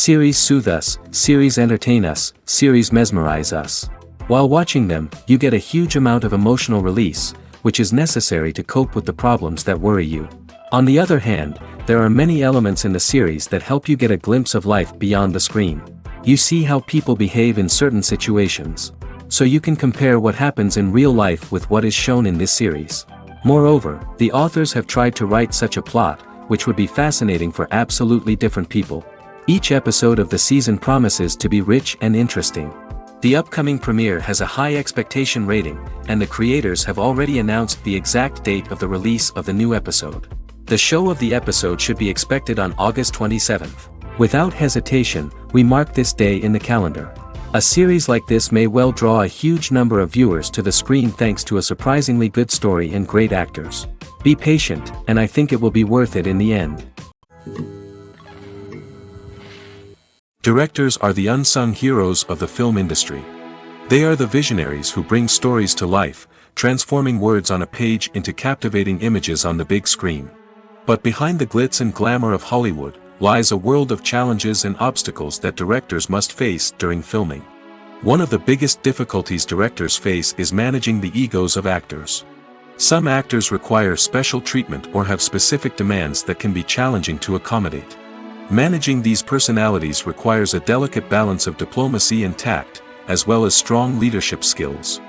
Series soothe us, series entertain us, series mesmerize us. While watching them, you get a huge amount of emotional release, which is necessary to cope with the problems that worry you. On the other hand, there are many elements in the series that help you get a glimpse of life beyond the screen. You see how people behave in certain situations. So you can compare what happens in real life with what is shown in this series. Moreover, the authors have tried to write such a plot, which would be fascinating for absolutely different people. Each episode of the season promises to be rich and interesting. The upcoming premiere has a high expectation rating, and the creators have already announced the exact date of the release of the new episode. The show of the episode should be expected on August 27th. Without hesitation, we mark this day in the calendar. A series like this may well draw a huge number of viewers to the screen thanks to a surprisingly good story and great actors. Be patient, and I think it will be worth it in the end. Directors are the unsung heroes of the film industry. They are the visionaries who bring stories to life, transforming words on a page into captivating images on the big screen. But behind the glitz and glamour of Hollywood, lies a world of challenges and obstacles that directors must face during filming. One of the biggest difficulties directors face is managing the egos of actors. Some actors require special treatment or have specific demands that can be challenging to accommodate. Managing these personalities requires a delicate balance of diplomacy and tact, as well as strong leadership skills.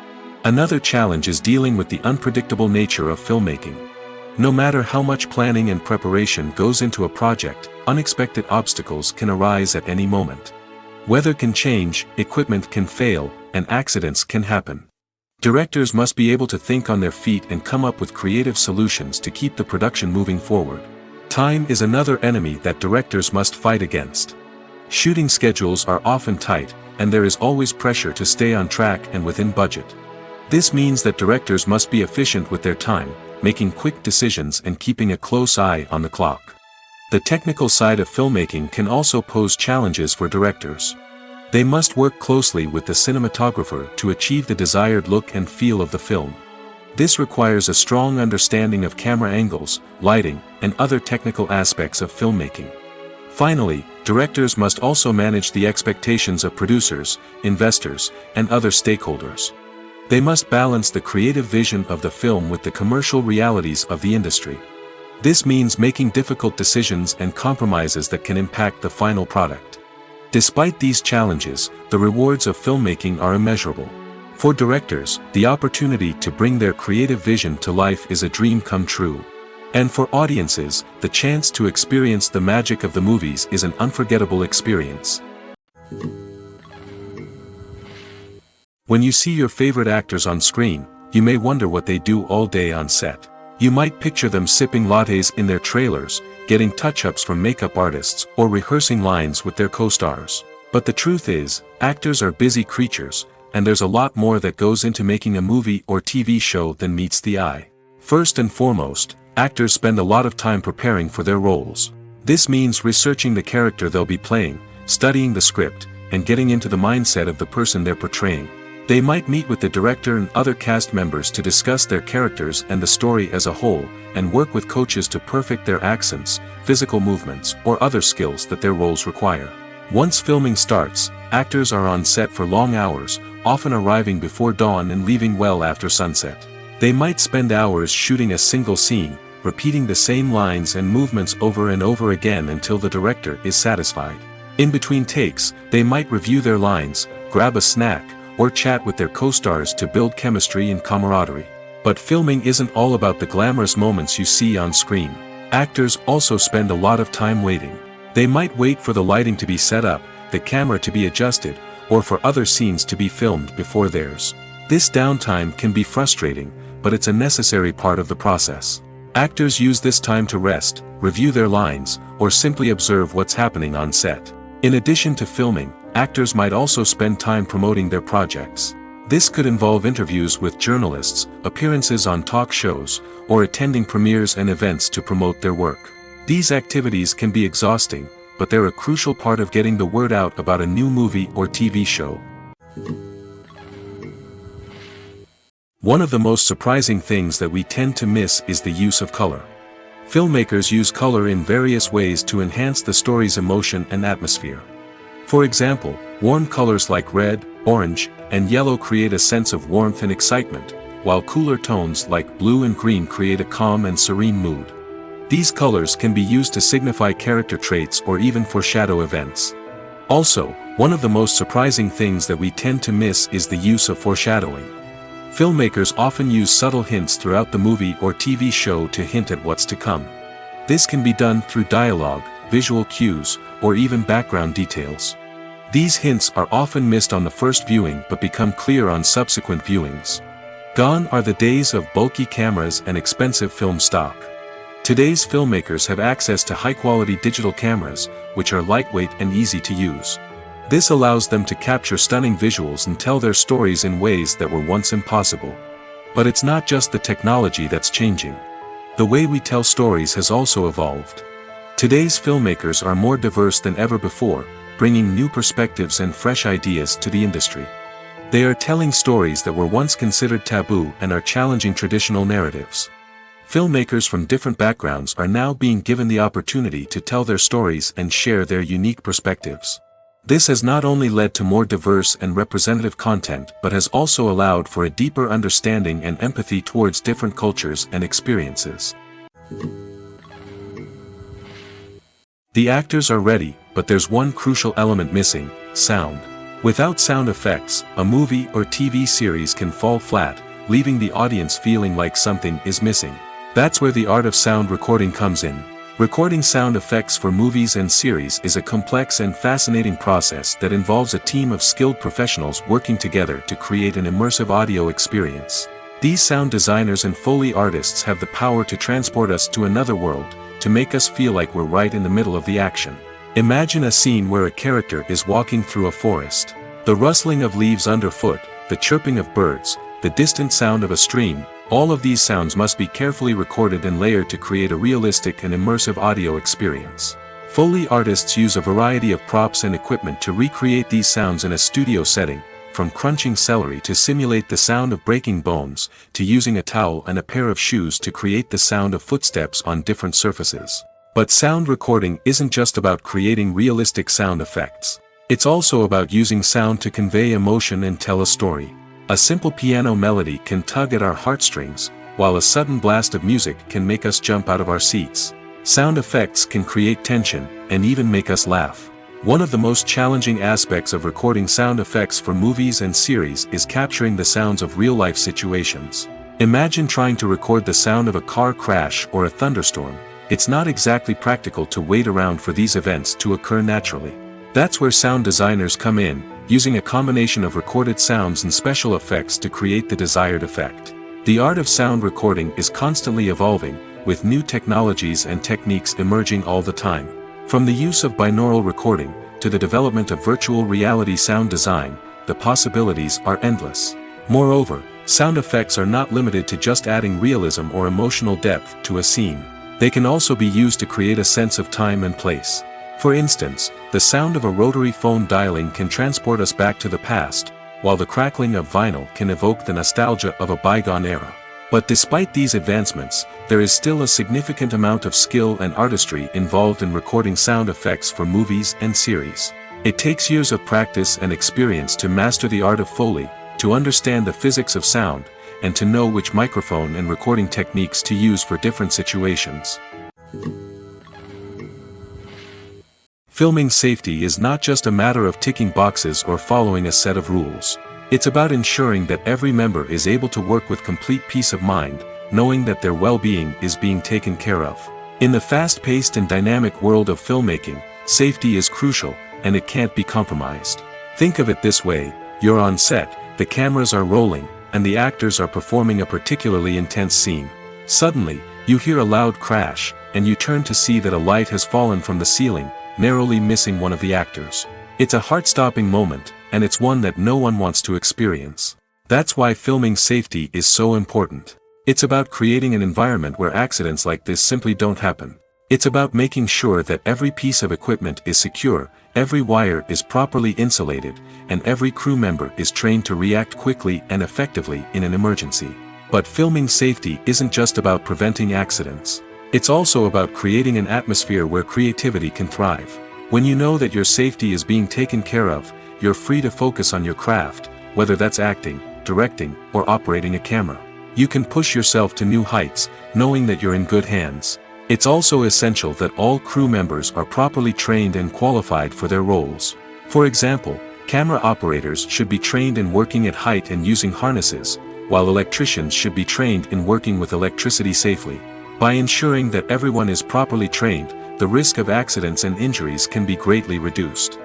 Another challenge is dealing with the unpredictable nature of filmmaking. No matter how much planning and preparation goes into a project, unexpected obstacles can arise at any moment. Weather can change, equipment can fail, and accidents can happen. Directors must be able to think on their feet and come up with creative solutions to keep the production moving forward. Time is another enemy that directors must fight against. Shooting schedules are often tight, and there is always pressure to stay on track and within budget. This means that directors must be efficient with their time, making quick decisions and keeping a close eye on the clock. The technical side of filmmaking can also pose challenges for directors. They must work closely with the cinematographer to achieve the desired look and feel of the film. This requires a strong understanding of camera angles, lighting, and other technical aspects of filmmaking. Finally, directors must also manage the expectations of producers, investors, and other stakeholders. They must balance the creative vision of the film with the commercial realities of the industry. This means making difficult decisions and compromises that can impact the final product. Despite these challenges, the rewards of filmmaking are immeasurable. For directors, the opportunity to bring their creative vision to life is a dream come true. And for audiences, the chance to experience the magic of the movies is an unforgettable experience. When you see your favorite actors on screen, you may wonder what they do all day on set. You might picture them sipping lattes in their trailers, getting touch-ups from makeup artists, or rehearsing lines with their co-stars. But the truth is, actors are busy creatures, and there's a lot more that goes into making a movie or TV show than meets the eye. First and foremost, actors spend a lot of time preparing for their roles. This means researching the character they'll be playing, studying the script, and getting into the mindset of the person they're portraying. They might meet with the director and other cast members to discuss their characters and the story as a whole, and work with coaches to perfect their accents, physical movements, or other skills that their roles require. Once filming starts, actors are on set for long hours, often arriving before dawn and leaving well after sunset. They might spend hours shooting a single scene, repeating the same lines and movements over and over again until the director is satisfied. In between takes, they might review their lines, grab a snack, or chat with their co-stars to build chemistry and camaraderie. But filming isn't all about the glamorous moments you see on screen. Actors also spend a lot of time waiting. They might wait for the lighting to be set up, the camera to be adjusted, or for other scenes to be filmed before theirs. This downtime can be frustrating, but it's a necessary part of the process. Actors use this time to rest, review their lines, or simply observe what's happening on set. In addition to filming, actors might also spend time promoting their projects. This could involve interviews with journalists, appearances on talk shows, or attending premieres and events to promote their work. These activities can be exhausting, but they're a crucial part of getting the word out about a new movie or TV show. One of the most surprising things that we tend to miss is the use of color. Filmmakers use color in various ways to enhance the story's emotion and atmosphere. For example, warm colors like red, orange, and yellow create a sense of warmth and excitement, while cooler tones like blue and green create a calm and serene mood. These colors can be used to signify character traits or even foreshadow events. Also, one of the most surprising things that we tend to miss is the use of foreshadowing. Filmmakers often use subtle hints throughout the movie or TV show to hint at what's to come. This can be done through dialogue, visual cues, or even background details. These hints are often missed on the first viewing but become clear on subsequent viewings. Gone are the days of bulky cameras and expensive film stock. Today's filmmakers have access to high-quality digital cameras, which are lightweight and easy to use. This allows them to capture stunning visuals and tell their stories in ways that were once impossible. But it's not just the technology that's changing. The way we tell stories has also evolved. Today's filmmakers are more diverse than ever before, bringing new perspectives and fresh ideas to the industry. They are telling stories that were once considered taboo and are challenging traditional narratives. Filmmakers from different backgrounds are now being given the opportunity to tell their stories and share their unique perspectives. This has not only led to more diverse and representative content but has also allowed for a deeper understanding and empathy towards different cultures and experiences. The actors are ready, but there's one crucial element missing: sound. Without sound effects, a movie or TV series can fall flat, leaving the audience feeling like something is missing. That's where the art of sound recording comes in. Recording sound effects for movies and series is a complex and fascinating process that involves a team of skilled professionals working together to create an immersive audio experience. These sound designers and Foley artists have the power to transport us to another world, to make us feel like we're right in the middle of the action. Imagine a scene where a character is walking through a forest. The rustling of leaves underfoot, the chirping of birds, the distant sound of a stream, all of these sounds must be carefully recorded and layered to create a realistic and immersive audio experience. Foley artists use a variety of props and equipment to recreate these sounds in a studio setting, from crunching celery to simulate the sound of breaking bones, to using a towel and a pair of shoes to create the sound of footsteps on different surfaces. But sound recording isn't just about creating realistic sound effects. It's also about using sound to convey emotion and tell a story. A simple piano melody can tug at our heartstrings, while a sudden blast of music can make us jump out of our seats. Sound effects can create tension, and even make us laugh. One of the most challenging aspects of recording sound effects for movies and series is capturing the sounds of real-life situations. Imagine trying to record the sound of a car crash or a thunderstorm. It's not exactly practical to wait around for these events to occur naturally. That's where sound designers come in, using a combination of recorded sounds and special effects to create the desired effect. The art of sound recording is constantly evolving, with new technologies and techniques emerging all the time. From the use of binaural recording, to the development of virtual reality sound design, the possibilities are endless. Moreover, sound effects are not limited to just adding realism or emotional depth to a scene. They can also be used to create a sense of time and place. For instance, the sound of a rotary phone dialing can transport us back to the past, while the crackling of vinyl can evoke the nostalgia of a bygone era. But despite these advancements, there is still a significant amount of skill and artistry involved in recording sound effects for movies and series. It takes years of practice and experience to master the art of Foley, to understand the physics of sound, and to know which microphone and recording techniques to use for different situations. Filming safety is not just a matter of ticking boxes or following a set of rules. It's about ensuring that every member is able to work with complete peace of mind, knowing that their well-being is being taken care of. In the fast-paced and dynamic world of filmmaking, safety is crucial, and it can't be compromised. Think of it this way: you're on set, the cameras are rolling, and the actors are performing a particularly intense scene. Suddenly, you hear a loud crash, and you turn to see that a light has fallen from the ceiling, narrowly missing one of the actors. It's a heart-stopping moment, and it's one that no one wants to experience. That's why filming safety is so important. It's about creating an environment where accidents like this simply don't happen. It's about making sure that every piece of equipment is secure, every wire is properly insulated, and every crew member is trained to react quickly and effectively in an emergency. But filming safety isn't just about preventing accidents. It's also about creating an atmosphere where creativity can thrive. When you know that your safety is being taken care of, you're free to focus on your craft, whether that's acting, directing, or operating a camera. You can push yourself to new heights, knowing that you're in good hands. It's also essential that all crew members are properly trained and qualified for their roles. For example, camera operators should be trained in working at height and using harnesses, while electricians should be trained in working with electricity safely. By ensuring that everyone is properly trained, the risk of accidents and injuries can be greatly reduced.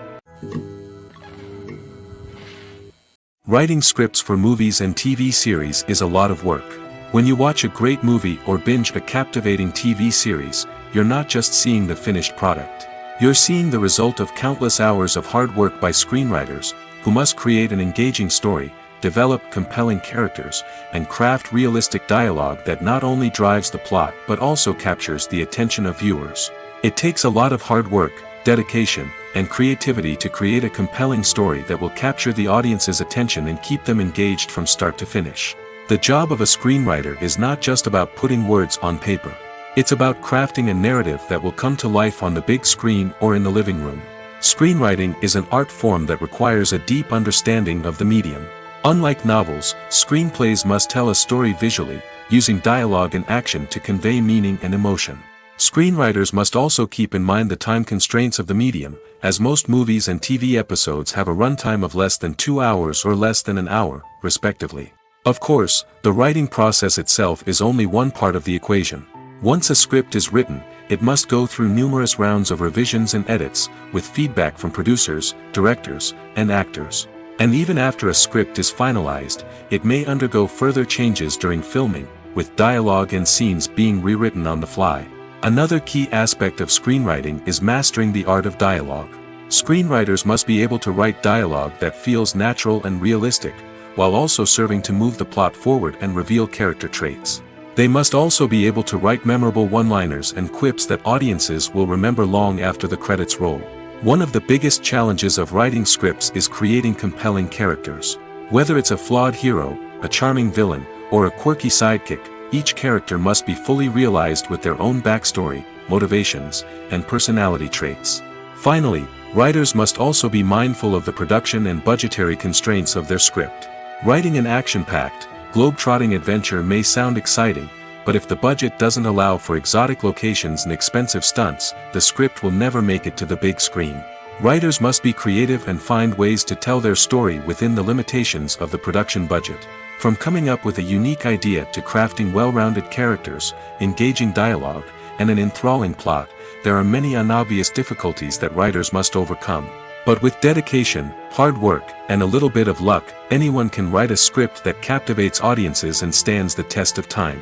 Writing scripts for movies and TV series is a lot of work. When you watch a great movie or binge a captivating TV series, you're not just seeing the finished product. You're seeing the result of countless hours of hard work by screenwriters, who must create an engaging story, develop compelling characters, and craft realistic dialogue that not only drives the plot but also captures the attention of viewers. It takes a lot of hard work, dedication, and creativity to create a compelling story that will capture the audience's attention and keep them engaged from start to finish. The job of a screenwriter is not just about putting words on paper. It's about crafting a narrative that will come to life on the big screen or in the living room. Screenwriting is an art form that requires a deep understanding of the medium. Unlike novels, screenplays must tell a story visually, using dialogue and action to convey meaning and emotion. Screenwriters must also keep in mind the time constraints of the medium, as most movies and TV episodes have a runtime of less than 2 hours or less than an hour, respectively. Of course, the writing process itself is only one part of the equation. Once a script is written, it must go through numerous rounds of revisions and edits, with feedback from producers, directors, and actors. And even after a script is finalized, it may undergo further changes during filming, with dialogue and scenes being rewritten on the fly. Another key aspect of screenwriting is mastering the art of dialogue. Screenwriters must be able to write dialogue that feels natural and realistic, while also serving to move the plot forward and reveal character traits. They must also be able to write memorable one-liners and quips that audiences will remember long after the credits roll. One of the biggest challenges of writing scripts is creating compelling characters. Whether it's a flawed hero, a charming villain, or a quirky sidekick, each character must be fully realized with their own backstory, motivations, and personality traits. Finally, writers must also be mindful of the production and budgetary constraints of their script. Writing an action-packed, globe-trotting adventure may sound exciting, but if the budget doesn't allow for exotic locations and expensive stunts, the script will never make it to the big screen. Writers must be creative and find ways to tell their story within the limitations of the production budget. From coming up with a unique idea to crafting well-rounded characters, engaging dialogue, and an enthralling plot, there are many unobvious difficulties that writers must overcome. But with dedication, hard work, and a little bit of luck, anyone can write a script that captivates audiences and stands the test of time.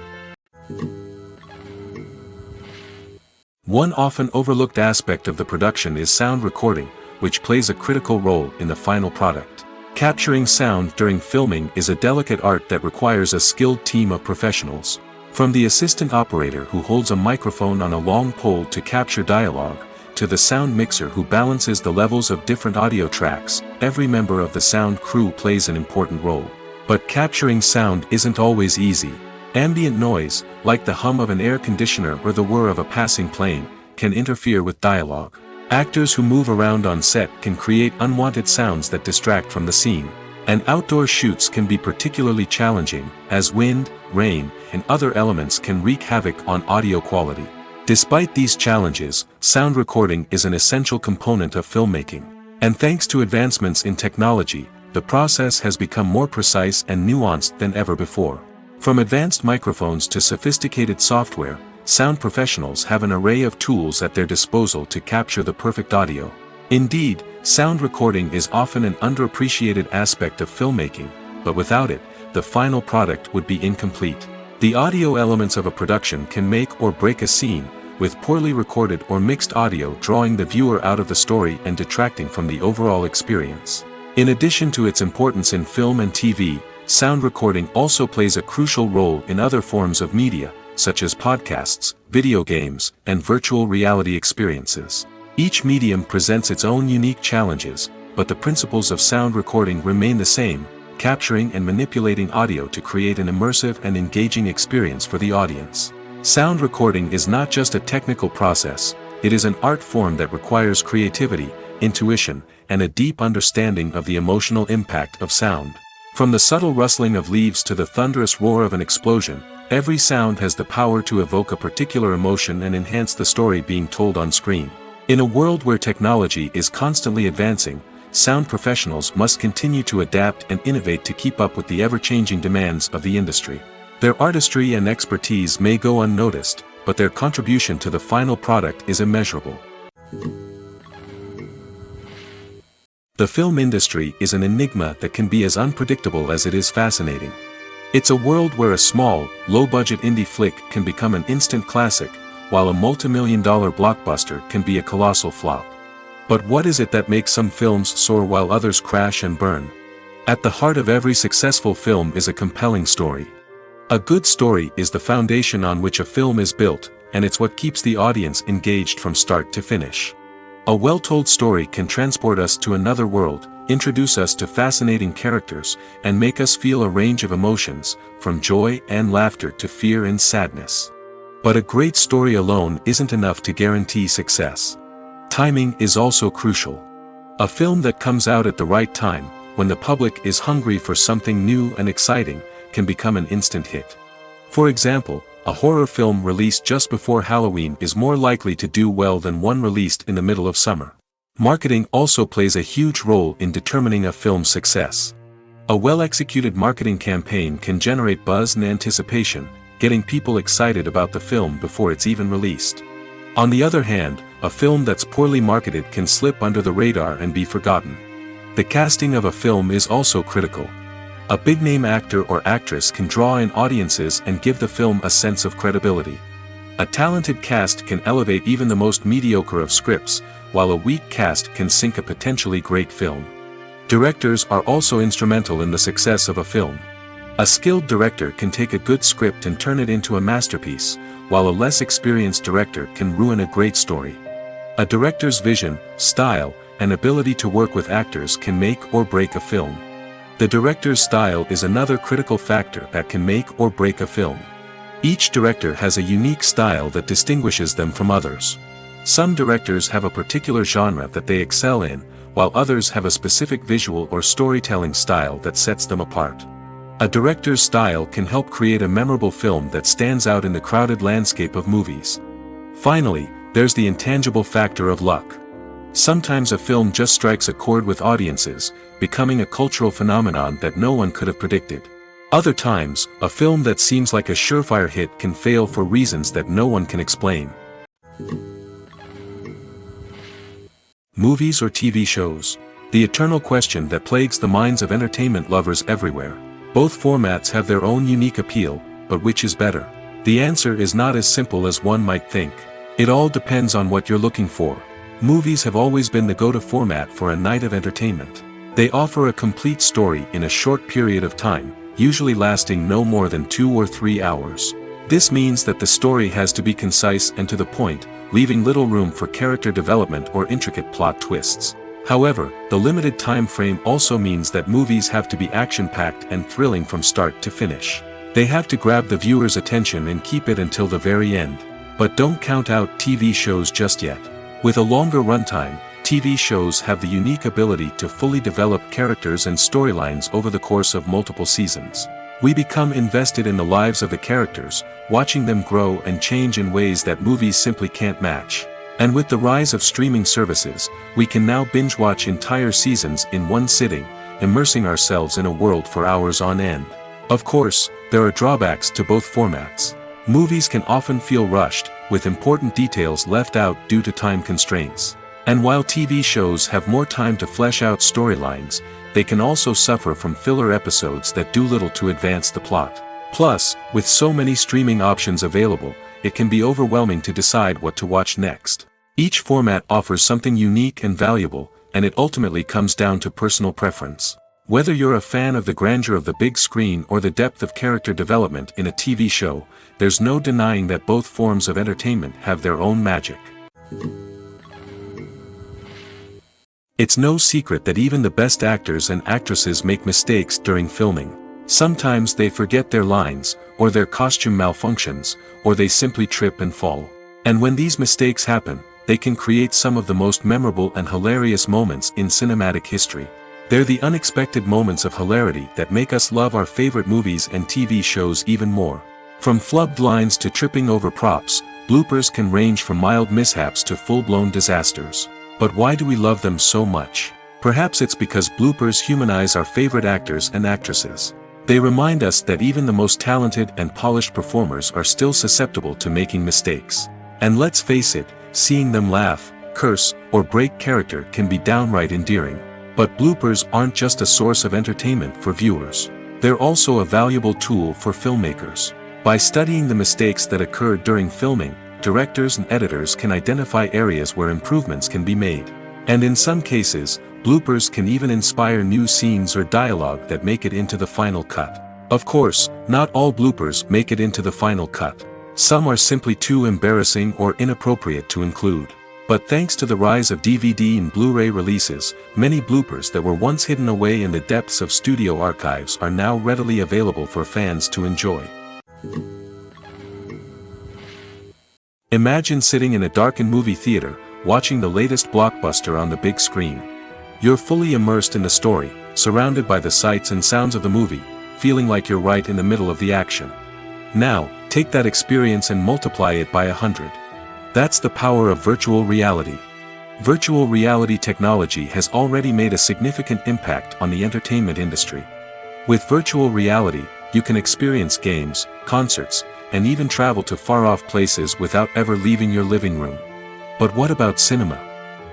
One often overlooked aspect of the production is sound recording, which plays a critical role in the final product. Capturing sound during filming is a delicate art that requires a skilled team of professionals. From the assistant operator who holds a microphone on a long pole to capture dialogue, to the sound mixer who balances the levels of different audio tracks, every member of the sound crew plays an important role. But capturing sound isn't always easy. Ambient noise, like the hum of an air conditioner or the whir of a passing plane, can interfere with dialogue. Actors who move around on set can create unwanted sounds that distract from the scene. And outdoor shoots can be particularly challenging, as wind, rain, and other elements can wreak havoc on audio quality. Despite these challenges, sound recording is an essential component of filmmaking. And thanks to advancements in technology, the process has become more precise and nuanced than ever before. From advanced microphones to sophisticated software, sound professionals have an array of tools at their disposal to capture the perfect audio. Indeed, sound recording is often an underappreciated aspect of filmmaking, but without it, the final product would be incomplete. The audio elements of a production can make or break a scene, with poorly recorded or mixed audio drawing the viewer out of the story and detracting from the overall experience. In addition to its importance in film and TV, sound recording also plays a crucial role in other forms of media, such as podcasts, video games, and virtual reality experiences. Each medium presents its own unique challenges, but the principles of sound recording remain the same, capturing and manipulating audio to create an immersive and engaging experience for the audience. Sound recording is not just a technical process, It is an art form that requires creativity, intuition, and a deep understanding of the emotional impact of sound. From the subtle rustling of leaves to the thunderous roar of an explosion, every sound has the power to evoke a particular emotion and enhance the story being told on screen. In a world where technology is constantly advancing, sound professionals must continue to adapt and innovate to keep up with the ever-changing demands of the industry. Their artistry and expertise may go unnoticed, but their contribution to the final product is immeasurable. The film industry is an enigma that can be as unpredictable as it is fascinating. It's a world where a small, low-budget indie flick can become an instant classic, while a multi-million-dollar blockbuster can be a colossal flop. But what is it that makes some films soar while others crash and burn? At the heart of every successful film is a compelling story. A good story is the foundation on which a film is built, and it's what keeps the audience engaged from start to finish. A well-told story can transport us to another world, introduce us to fascinating characters, and make us feel a range of emotions, from joy and laughter to fear and sadness. But a great story alone isn't enough to guarantee success. Timing is also crucial. A film that comes out at the right time, when the public is hungry for something new and exciting, can become an instant hit. For example, a horror film released just before Halloween is more likely to do well than one released in the middle of summer. Marketing also plays a huge role in determining a film's success. A well-executed marketing campaign can generate buzz and anticipation, getting people excited about the film before it's even released. On the other hand, a film that's poorly marketed can slip under the radar and be forgotten. The casting of a film is also critical. A big-name actor or actress can draw in audiences and give the film a sense of credibility. A talented cast can elevate even the most mediocre of scripts, while a weak cast can sink a potentially great film. Directors are also instrumental in the success of a film. A skilled director can take a good script and turn it into a masterpiece, while a less experienced director can ruin a great story. A director's vision, style, and ability to work with actors can make or break a film. The director's style is another critical factor that can make or break a film. Each director has a unique style that distinguishes them from others. Some directors have a particular genre that they excel in, while others have a specific visual or storytelling style that sets them apart. A director's style can help create a memorable film that stands out in the crowded landscape of movies. Finally, there's the intangible factor of luck. Sometimes a film just strikes a chord with audiences, becoming a cultural phenomenon that no one could have predicted. Other times, a film that seems like a surefire hit can fail for reasons that no one can explain. Movies or TV shows? The eternal question that plagues the minds of entertainment lovers everywhere. Both formats have their own unique appeal, but which is better? The answer is not as simple as one might think. It all depends on what you're looking for. Movies have always been the go-to format for a night of entertainment. They offer a complete story in a short period of time, usually lasting no more than 2 or 3 hours. This means that the story has to be concise and to the point, leaving little room for character development or intricate plot twists. However, the limited time frame also means that movies have to be action-packed and thrilling from start to finish. They have to grab the viewer's attention and keep it until the very end. But don't count out TV shows just yet. With a longer runtime, TV shows have the unique ability to fully develop characters and storylines over the course of multiple seasons. We become invested in the lives of the characters, watching them grow and change in ways that movies simply can't match. And with the rise of streaming services, we can now binge-watch entire seasons in one sitting, immersing ourselves in a world for hours on end. Of course, there are drawbacks to both formats. Movies can often feel rushed, with important details left out due to time constraints. And while TV shows have more time to flesh out storylines, they can also suffer from filler episodes that do little to advance the plot. Plus, with so many streaming options available, it can be overwhelming to decide what to watch next. Each format offers something unique and valuable, and it ultimately comes down to personal preference. Whether you're a fan of the grandeur of the big screen or the depth of character development in a TV show, there's no denying that both forms of entertainment have their own magic. It's no secret that even the best actors and actresses make mistakes during filming. Sometimes they forget their lines, or their costume malfunctions, or they simply trip and fall. And when these mistakes happen, they can create some of the most memorable and hilarious moments in cinematic history. They're the unexpected moments of hilarity that make us love our favorite movies and TV shows even more. From flubbed lines to tripping over props, bloopers can range from mild mishaps to full-blown disasters. But why do we love them so much? Perhaps it's because bloopers humanize our favorite actors and actresses. They remind us that even the most talented and polished performers are still susceptible to making mistakes. And let's face it, seeing them laugh, curse, or break character can be downright endearing. But bloopers aren't just a source of entertainment for viewers. They're also a valuable tool for filmmakers. By studying the mistakes that occurred during filming, directors and editors can identify areas where improvements can be made. And in some cases, bloopers can even inspire new scenes or dialogue that make it into the final cut. Of course, not all bloopers make it into the final cut. Some are simply too embarrassing or inappropriate to include. But thanks to the rise of DVD and Blu-ray releases, many bloopers that were once hidden away in the depths of studio archives are now readily available for fans to enjoy. Imagine sitting in a darkened movie theater, watching the latest blockbuster on the big screen. You're fully immersed in the story, surrounded by the sights and sounds of the movie, feeling like you're right in the middle of the action. Now, take that experience and multiply it by 100. That's the power of virtual reality. Virtual reality technology has already made a significant impact on the entertainment industry. With virtual reality, you can experience games, concerts, and even travel to far-off places without ever leaving your living room. But what about cinema?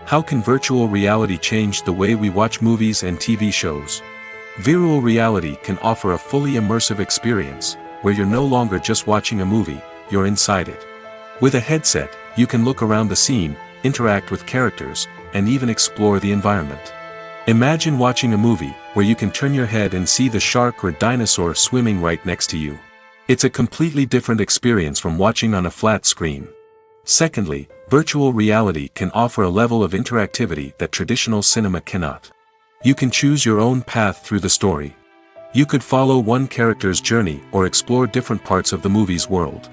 How can virtual reality change the way we watch movies and TV shows? Virtual reality can offer a fully immersive experience, where you're no longer just watching a movie, you're inside it. With a headset, you can look around the scene, interact with characters, and even explore the environment. Imagine watching a movie where you can turn your head and see the shark or dinosaur swimming right next to you. It's a completely different experience from watching on a flat screen. Secondly, virtual reality can offer a level of interactivity that traditional cinema cannot. You can choose your own path through the story. You could follow one character's journey or explore different parts of the movie's world.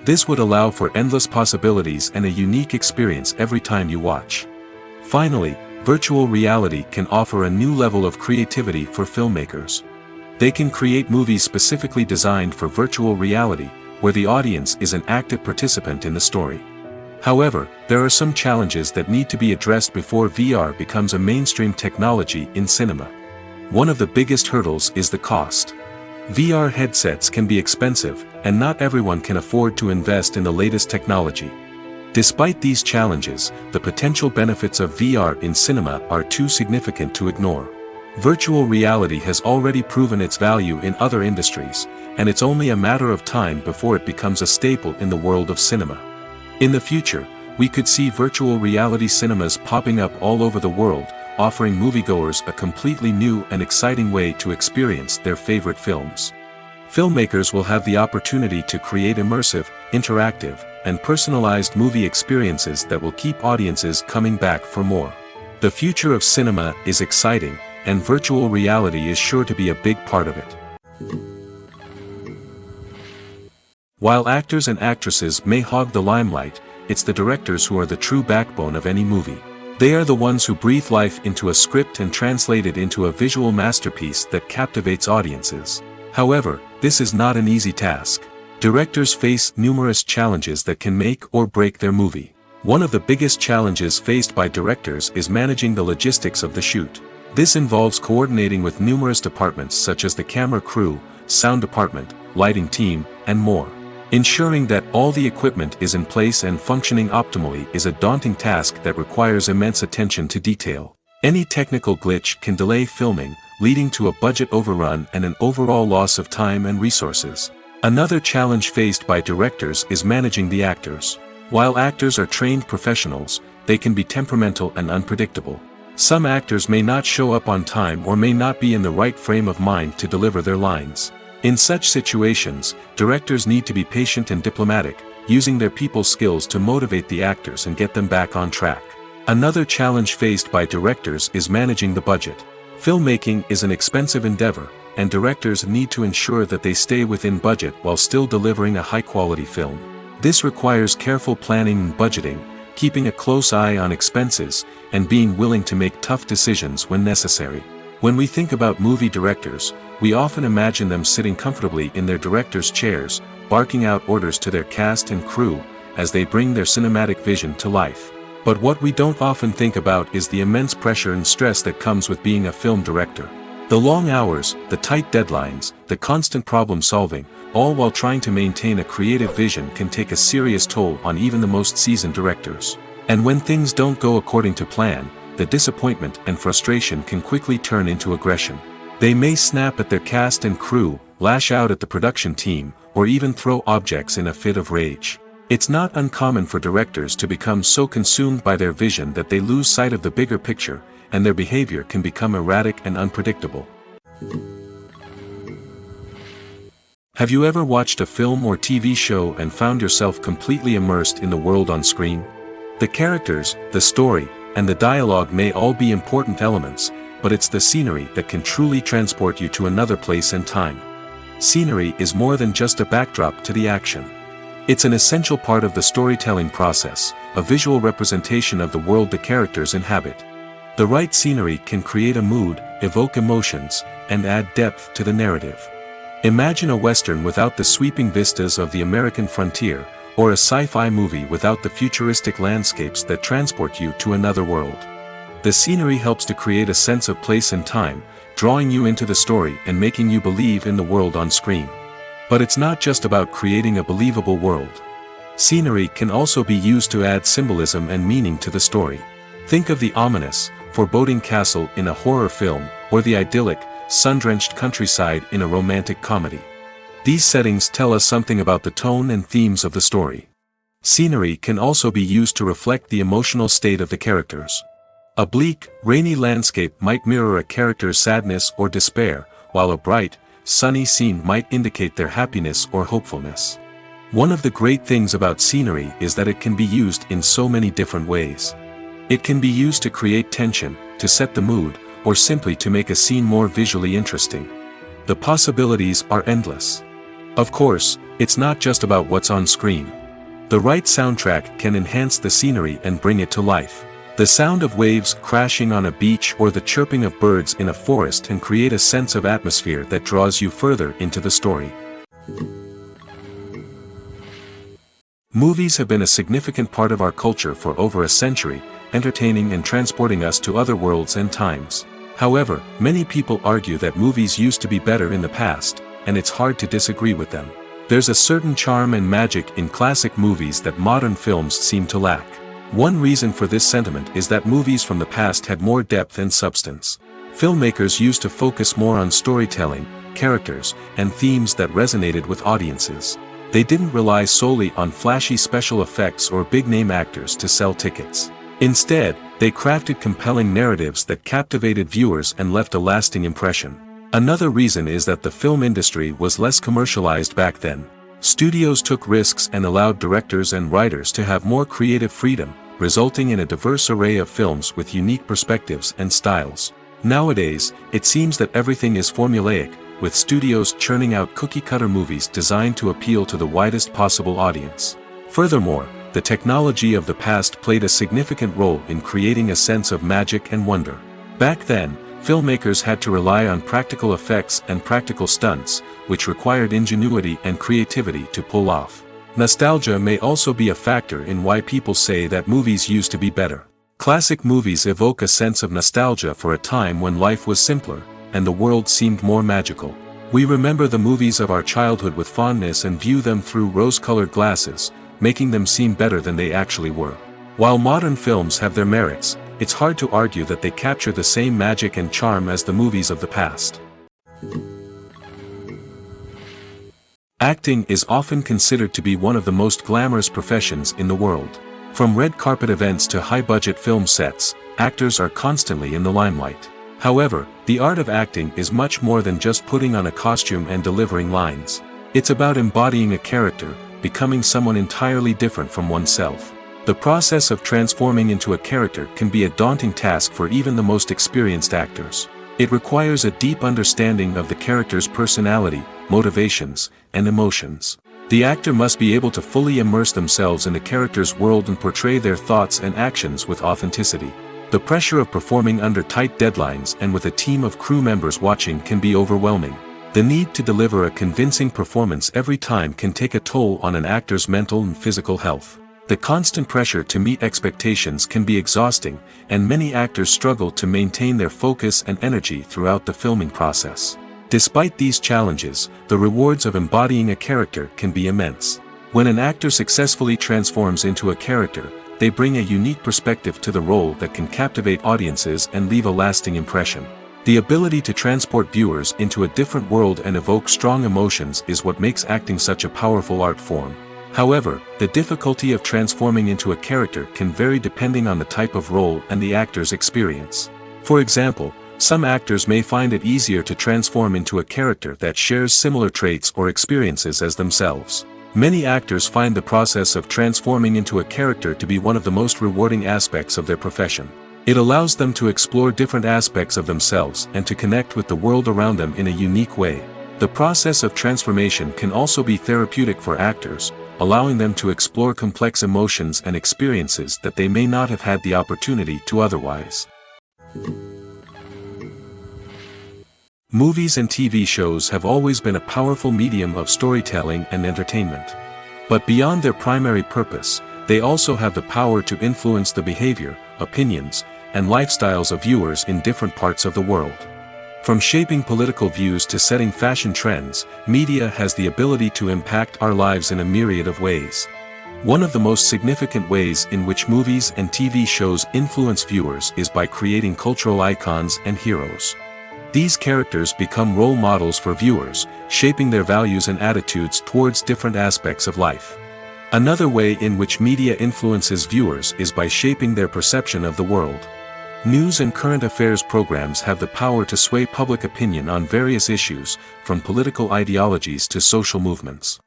This would allow for endless possibilities and a unique experience every time you watch. Finally, virtual reality can offer a new level of creativity for filmmakers. They can create movies specifically designed for virtual reality, where the audience is an active participant in the story. However, there are some challenges that need to be addressed before VR becomes a mainstream technology in cinema. One of the biggest hurdles is the cost. VR headsets can be expensive, and not everyone can afford to invest in the latest technology. Despite these challenges, the potential benefits of VR in cinema are too significant to ignore. Virtual reality has already proven its value in other industries, and it's only a matter of time before it becomes a staple in the world of cinema. In the future, we could see virtual reality cinemas popping up all over the world, offering moviegoers a completely new and exciting way to experience their favorite films. Filmmakers will have the opportunity to create immersive, interactive, and personalized movie experiences that will keep audiences coming back for more. The future of cinema is exciting, and virtual reality is sure to be a big part of it. While actors and actresses may hog the limelight, it's the directors who are the true backbone of any movie. They are the ones who breathe life into a script and translate it into a visual masterpiece that captivates audiences. However, this is not an easy task. Directors face numerous challenges that can make or break their movie. One of the biggest challenges faced by directors is managing the logistics of the shoot. This involves coordinating with numerous departments such as the camera crew, sound department, lighting team, and more. Ensuring that all the equipment is in place and functioning optimally is a daunting task that requires immense attention to detail. Any technical glitch can delay filming, leading to a budget overrun and an overall loss of time and resources. Another challenge faced by directors is managing the actors. While actors are trained professionals, they can be temperamental and unpredictable. Some actors may not show up on time or may not be in the right frame of mind to deliver their lines. In such situations, directors need to be patient and diplomatic, using their people skills to motivate the actors and get them back on track. Another challenge faced by directors is managing the budget. Filmmaking is an expensive endeavor, and directors need to ensure that they stay within budget while still delivering a high-quality film. This requires careful planning and budgeting, keeping a close eye on expenses, and being willing to make tough decisions when necessary. When we think about movie directors, we often imagine them sitting comfortably in their director's chairs, barking out orders to their cast and crew, as they bring their cinematic vision to life. But what we don't often think about is the immense pressure and stress that comes with being a film director. The long hours, the tight deadlines, the constant problem solving, all while trying to maintain a creative vision can take a serious toll on even the most seasoned directors. And when things don't go according to plan, the disappointment and frustration can quickly turn into aggression. They may snap at their cast and crew, lash out at the production team, or even throw objects in a fit of rage. It's not uncommon for directors to become so consumed by their vision that they lose sight of the bigger picture, and their behavior can become erratic and unpredictable. Have you ever watched a film or TV show and found yourself completely immersed in the world on screen? The characters, the story, and the dialogue may all be important elements, but it's the scenery that can truly transport you to another place and time. Scenery is more than just a backdrop to the action. It's an essential part of the storytelling process, a visual representation of the world the characters inhabit. The right scenery can create a mood, evoke emotions, and add depth to the narrative. Imagine a Western without the sweeping vistas of the American frontier, or a sci-fi movie without the futuristic landscapes that transport you to another world. The scenery helps to create a sense of place and time, drawing you into the story and making you believe in the world on screen. But it's not just about creating a believable world. Scenery can also be used to add symbolism and meaning to the story. Think of the ominous, foreboding castle in a horror film, or the idyllic, sun-drenched countryside in a romantic comedy. These settings tell us something about the tone and themes of the story. Scenery can also be used to reflect the emotional state of the characters. A bleak, rainy landscape might mirror a character's sadness or despair, while a bright, sunny scene might indicate their happiness or hopefulness. One of the great things about scenery is that it can be used in so many different ways. It can be used to create tension, to set the mood, or simply to make a scene more visually interesting. The possibilities are endless. Of course, it's not just about what's on screen. The right soundtrack can enhance the scenery and bring it to life. The sound of waves crashing on a beach or the chirping of birds in a forest can create a sense of atmosphere that draws you further into the story. Movies have been a significant part of our culture for over a century, entertaining and transporting us to other worlds and times. However, many people argue that movies used to be better in the past, and it's hard to disagree with them. There's a certain charm and magic in classic movies that modern films seem to lack. One reason for this sentiment is that movies from the past had more depth and substance. Filmmakers used to focus more on storytelling, characters, and themes that resonated with audiences. They didn't rely solely on flashy special effects or big-name actors to sell tickets. Instead, they crafted compelling narratives that captivated viewers and left a lasting impression. Another reason is that the film industry was less commercialized back then. Studios took risks and allowed directors and writers to have more creative freedom, resulting in a diverse array of films with unique perspectives and styles. Nowadays, it seems that everything is formulaic, with studios churning out cookie-cutter movies designed to appeal to the widest possible audience. Furthermore, the technology of the past played a significant role in creating a sense of magic and wonder. Back then, filmmakers had to rely on practical effects and practical stunts, which required ingenuity and creativity to pull off. Nostalgia may also be a factor in why people say that movies used to be better. Classic movies evoke a sense of nostalgia for a time when life was simpler, and the world seemed more magical. We remember the movies of our childhood with fondness and view them through rose-colored glasses, making them seem better than they actually were. While modern films have their merits, it's hard to argue that they capture the same magic and charm as the movies of the past. Acting is often considered to be one of the most glamorous professions in the world. From red carpet events to high-budget film sets, actors are constantly in the limelight. However, the art of acting is much more than just putting on a costume and delivering lines. It's about embodying a character, becoming someone entirely different from oneself. The process of transforming into a character can be a daunting task for even the most experienced actors. It requires a deep understanding of the character's personality, motivations, and emotions. The actor must be able to fully immerse themselves in the character's world and portray their thoughts and actions with authenticity. The pressure of performing under tight deadlines and with a team of crew members watching can be overwhelming. The need to deliver a convincing performance every time can take a toll on an actor's mental and physical health. The constant pressure to meet expectations can be exhausting, and many actors struggle to maintain their focus and energy throughout the filming process. Despite these challenges, the rewards of embodying a character can be immense. When an actor successfully transforms into a character, they bring a unique perspective to the role that can captivate audiences and leave a lasting impression. The ability to transport viewers into a different world and evoke strong emotions is what makes acting such a powerful art form. However, the difficulty of transforming into a character can vary depending on the type of role and the actor's experience. For example, some actors may find it easier to transform into a character that shares similar traits or experiences as themselves. Many actors find the process of transforming into a character to be one of the most rewarding aspects of their profession. It allows them to explore different aspects of themselves and to connect with the world around them in a unique way. The process of transformation can also be therapeutic for actors, allowing them to explore complex emotions and experiences that they may not have had the opportunity to otherwise. Movies and TV shows have always been a powerful medium of storytelling and entertainment. But beyond their primary purpose, they also have the power to influence the behavior, opinions, and lifestyles of viewers in different parts of the world. From shaping political views to setting fashion trends, media has the ability to impact our lives in a myriad of ways. One of the most significant ways in which movies and TV shows influence viewers is by creating cultural icons and heroes. These characters become role models for viewers, shaping their values and attitudes towards different aspects of life. Another way in which media influences viewers is by shaping their perception of the world. News and current affairs programs have the power to sway public opinion on various issues, from political ideologies to social movements.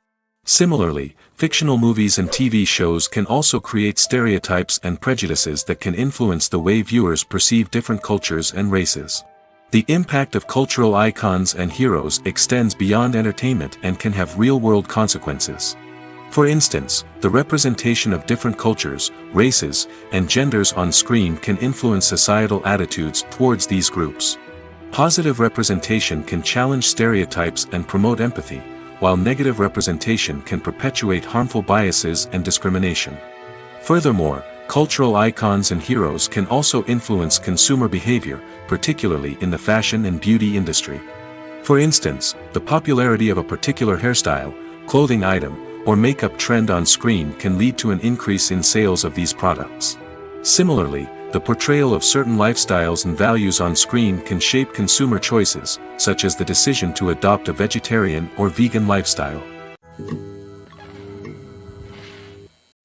Similarly, fictional movies and TV shows can also create stereotypes and prejudices that can influence the way viewers perceive different cultures and races. The impact of cultural icons and heroes extends beyond entertainment and can have real-world consequences. For instance, the representation of different cultures, races, and genders on screen can influence societal attitudes towards these groups. Positive representation can challenge stereotypes and promote empathy, while negative representation can perpetuate harmful biases and discrimination. Furthermore, cultural icons and heroes can also influence consumer behavior, particularly in the fashion and beauty industry. For instance, the popularity of a particular hairstyle, clothing item, or makeup trend on screen can lead to an increase in sales of these products. Similarly, the portrayal of certain lifestyles and values on screen can shape consumer choices, such as the decision to adopt a vegetarian or vegan lifestyle.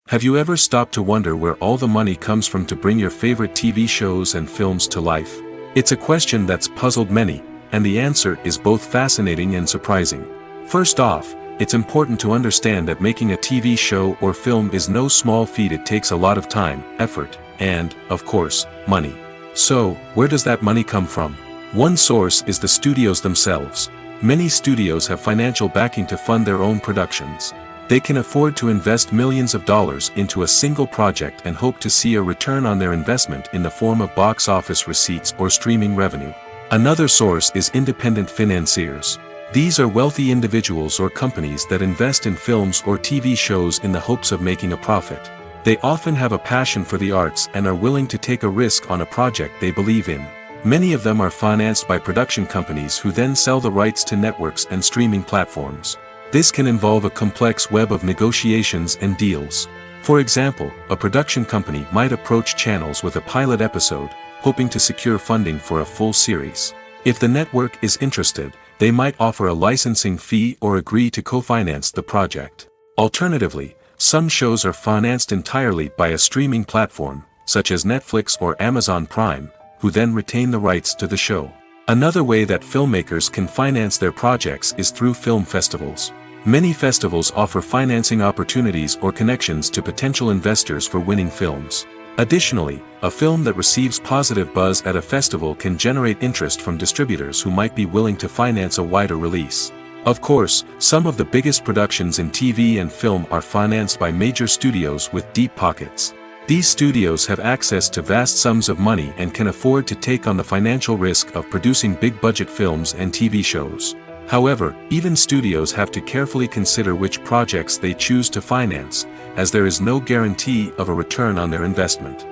Have you ever stopped to wonder where all the money comes from to bring your favorite TV shows and films to life? It's a question that's puzzled many, and the answer is both fascinating and surprising. First off, it's important to understand that making a TV show or film is no small feat. It takes a lot of time, effort, and, of course, money. So, where does that money come from? One source is the studios themselves. Many studios have financial backing to fund their own productions. They can afford to invest millions of dollars into a single project and hope to see a return on their investment in the form of box office receipts or streaming revenue. Another source is independent financiers. These are wealthy individuals or companies that invest in films or TV shows in the hopes of making a profit. They often have a passion for the arts and are willing to take a risk on a project they believe in. Many of them are financed by production companies who then sell the rights to networks and streaming platforms. This can involve a complex web of negotiations and deals. For example, a production company might approach channels with a pilot episode, hoping to secure funding for a full series. If the network is interested, they might offer a licensing fee or agree to co-finance the project. Alternatively, some shows are financed entirely by a streaming platform, such as Netflix or Amazon Prime, who then retain the rights to the show. Another way that filmmakers can finance their projects is through film festivals. Many festivals offer financing opportunities or connections to potential investors for winning films. Additionally, a film that receives positive buzz at a festival can generate interest from distributors who might be willing to finance a wider release. Of course, some of the biggest productions in TV and film are financed by major studios with deep pockets. These studios have access to vast sums of money and can afford to take on the financial risk of producing big-budget films and TV shows. However, even studios have to carefully consider which projects they choose to finance, as there is no guarantee of a return on their investment.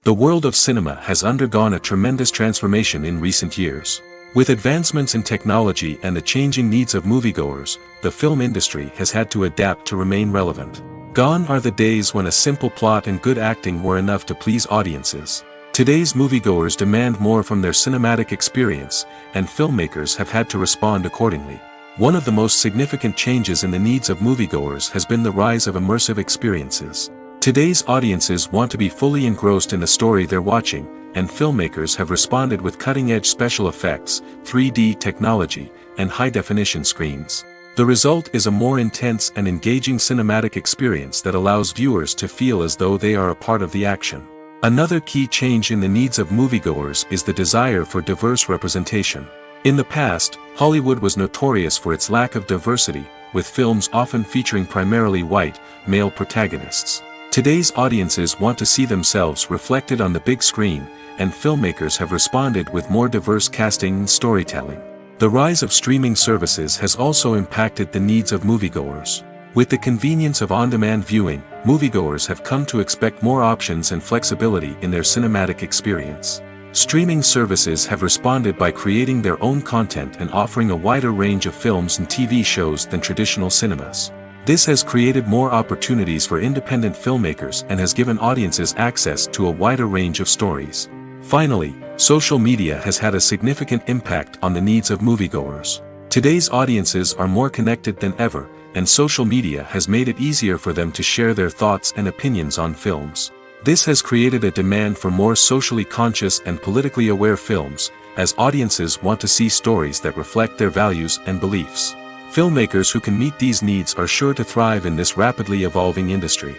The world of cinema has undergone a tremendous transformation in recent years. With advancements in technology and the changing needs of moviegoers, the film industry has had to adapt to remain relevant. Gone are the days when a simple plot and good acting were enough to please audiences. Today's moviegoers demand more from their cinematic experience, and filmmakers have had to respond accordingly. One of the most significant changes in the needs of moviegoers has been the rise of immersive experiences. Today's audiences want to be fully engrossed in the story they're watching, and filmmakers have responded with cutting-edge special effects, 3D technology, and high-definition screens. The result is a more intense and engaging cinematic experience that allows viewers to feel as though they are a part of the action. Another key change in the needs of moviegoers is the desire for diverse representation. In the past, Hollywood was notorious for its lack of diversity, with films often featuring primarily white, male protagonists. Today's audiences want to see themselves reflected on the big screen, and filmmakers have responded with more diverse casting and storytelling. The rise of streaming services has also impacted the needs of moviegoers. With the convenience of on-demand viewing, moviegoers have come to expect more options and flexibility in their cinematic experience. Streaming services have responded by creating their own content and offering a wider range of films and TV shows than traditional cinemas. This has created more opportunities for independent filmmakers and has given audiences access to a wider range of stories. Finally, social media has had a significant impact on the needs of moviegoers. Today's audiences are more connected than ever, and social media has made it easier for them to share their thoughts and opinions on films. This has created a demand for more socially conscious and politically aware films, as audiences want to see stories that reflect their values and beliefs. Filmmakers who can meet these needs are sure to thrive in this rapidly evolving industry.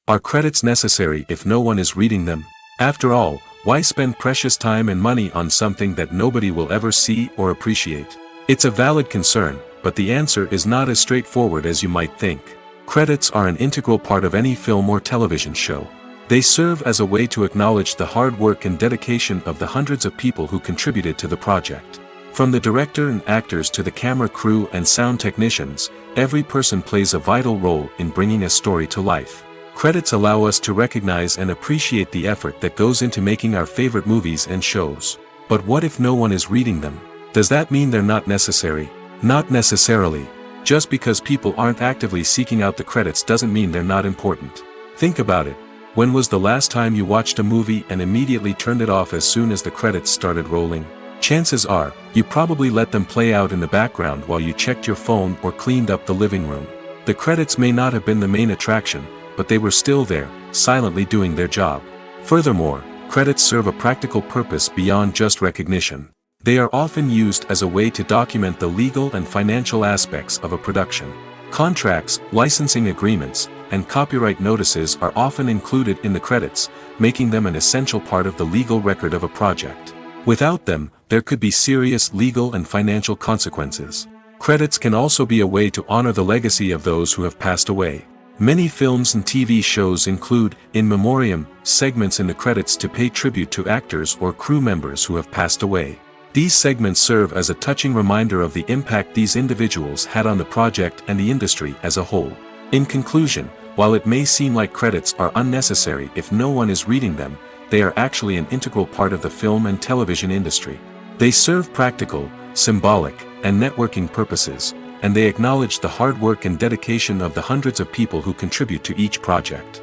Are credits necessary if no one is reading them? After all, why spend precious time and money on something that nobody will ever see or appreciate? It's a valid concern, but the answer is not as straightforward as you might think. Credits are an integral part of any film or television show. They serve as a way to acknowledge the hard work and dedication of the hundreds of people who contributed to the project. From the director and actors to the camera crew and sound technicians, every person plays a vital role in bringing a story to life. Credits allow us to recognize and appreciate the effort that goes into making our favorite movies and shows. But what if no one is reading them? Does that mean they're not necessary? Not necessarily. Just because people aren't actively seeking out the credits doesn't mean they're not important. Think about it. When was the last time you watched a movie and immediately turned it off as soon as the credits started rolling? Chances are, you probably let them play out in the background while you checked your phone or cleaned up the living room. The credits may not have been the main attraction, but they were still there, silently doing their job. Furthermore, credits serve a practical purpose beyond just recognition. They are often used as a way to document the legal and financial aspects of a production. Contracts, licensing agreements, and copyright notices are often included in the credits, making them an essential part of the legal record of a project. Without them, there could be serious legal and financial consequences. Credits can also be a way to honor the legacy of those who have passed away. Many films and TV shows include, in memoriam, segments in the credits to pay tribute to actors or crew members who have passed away. These segments serve as a touching reminder of the impact these individuals had on the project and the industry as a whole. In conclusion, while it may seem like credits are unnecessary if no one is reading them, they are actually an integral part of the film and television industry. They serve practical, symbolic, and networking purposes, and they acknowledge the hard work and dedication of the hundreds of people who contribute to each project.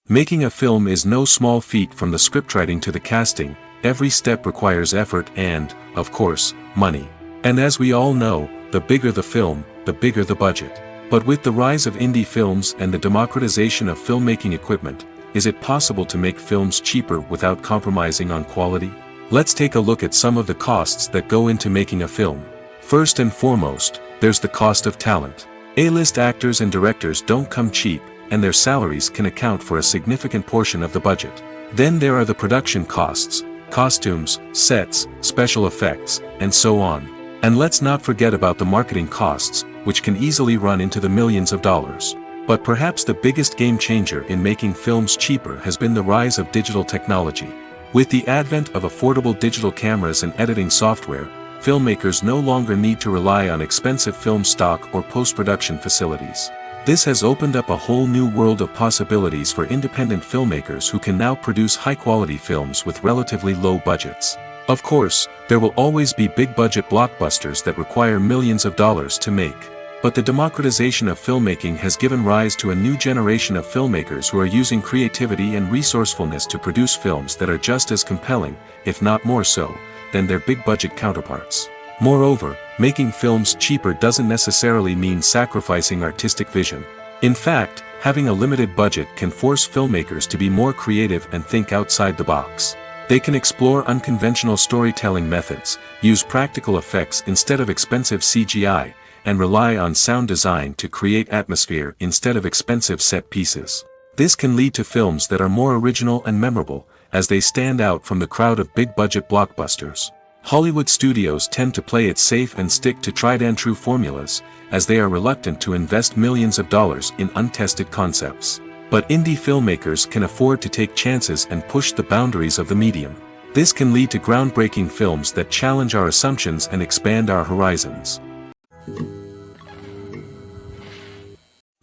Making a film is no small feat. From the scriptwriting to the casting, every step requires effort and, of course, money. And as we all know, the bigger the film, the bigger the budget. But with the rise of indie films and the democratization of filmmaking equipment, is it possible to make films cheaper without compromising on quality? Let's take a look at some of the costs that go into making a film. First and foremost, there's the cost of talent. A-list actors and directors don't come cheap, and their salaries can account for a significant portion of the budget. Then there are the production costs, costumes, sets, special effects, and so on. And let's not forget about the marketing costs, which can easily run into the millions of dollars. But perhaps the biggest game changer in making films cheaper has been the rise of digital technology. With the advent of affordable digital cameras and editing software, filmmakers no longer need to rely on expensive film stock or post-production facilities. This has opened up a whole new world of possibilities for independent filmmakers who can now produce high-quality films with relatively low budgets. Of course, there will always be big-budget blockbusters that require millions of dollars to make. But the democratization of filmmaking has given rise to a new generation of filmmakers who are using creativity and resourcefulness to produce films that are just as compelling, if not more so, than their big-budget counterparts. Moreover, making films cheaper doesn't necessarily mean sacrificing artistic vision. In fact, having a limited budget can force filmmakers to be more creative and think outside the box. They can explore unconventional storytelling methods, use practical effects instead of expensive CGI, and rely on sound design to create atmosphere instead of expensive set pieces. This can lead to films that are more original and memorable, as they stand out from the crowd of big-budget blockbusters. Hollywood studios tend to play it safe and stick to tried-and-true formulas, as they are reluctant to invest millions of dollars in untested concepts. But indie filmmakers can afford to take chances and push the boundaries of the medium. This can lead to groundbreaking films that challenge our assumptions and expand our horizons.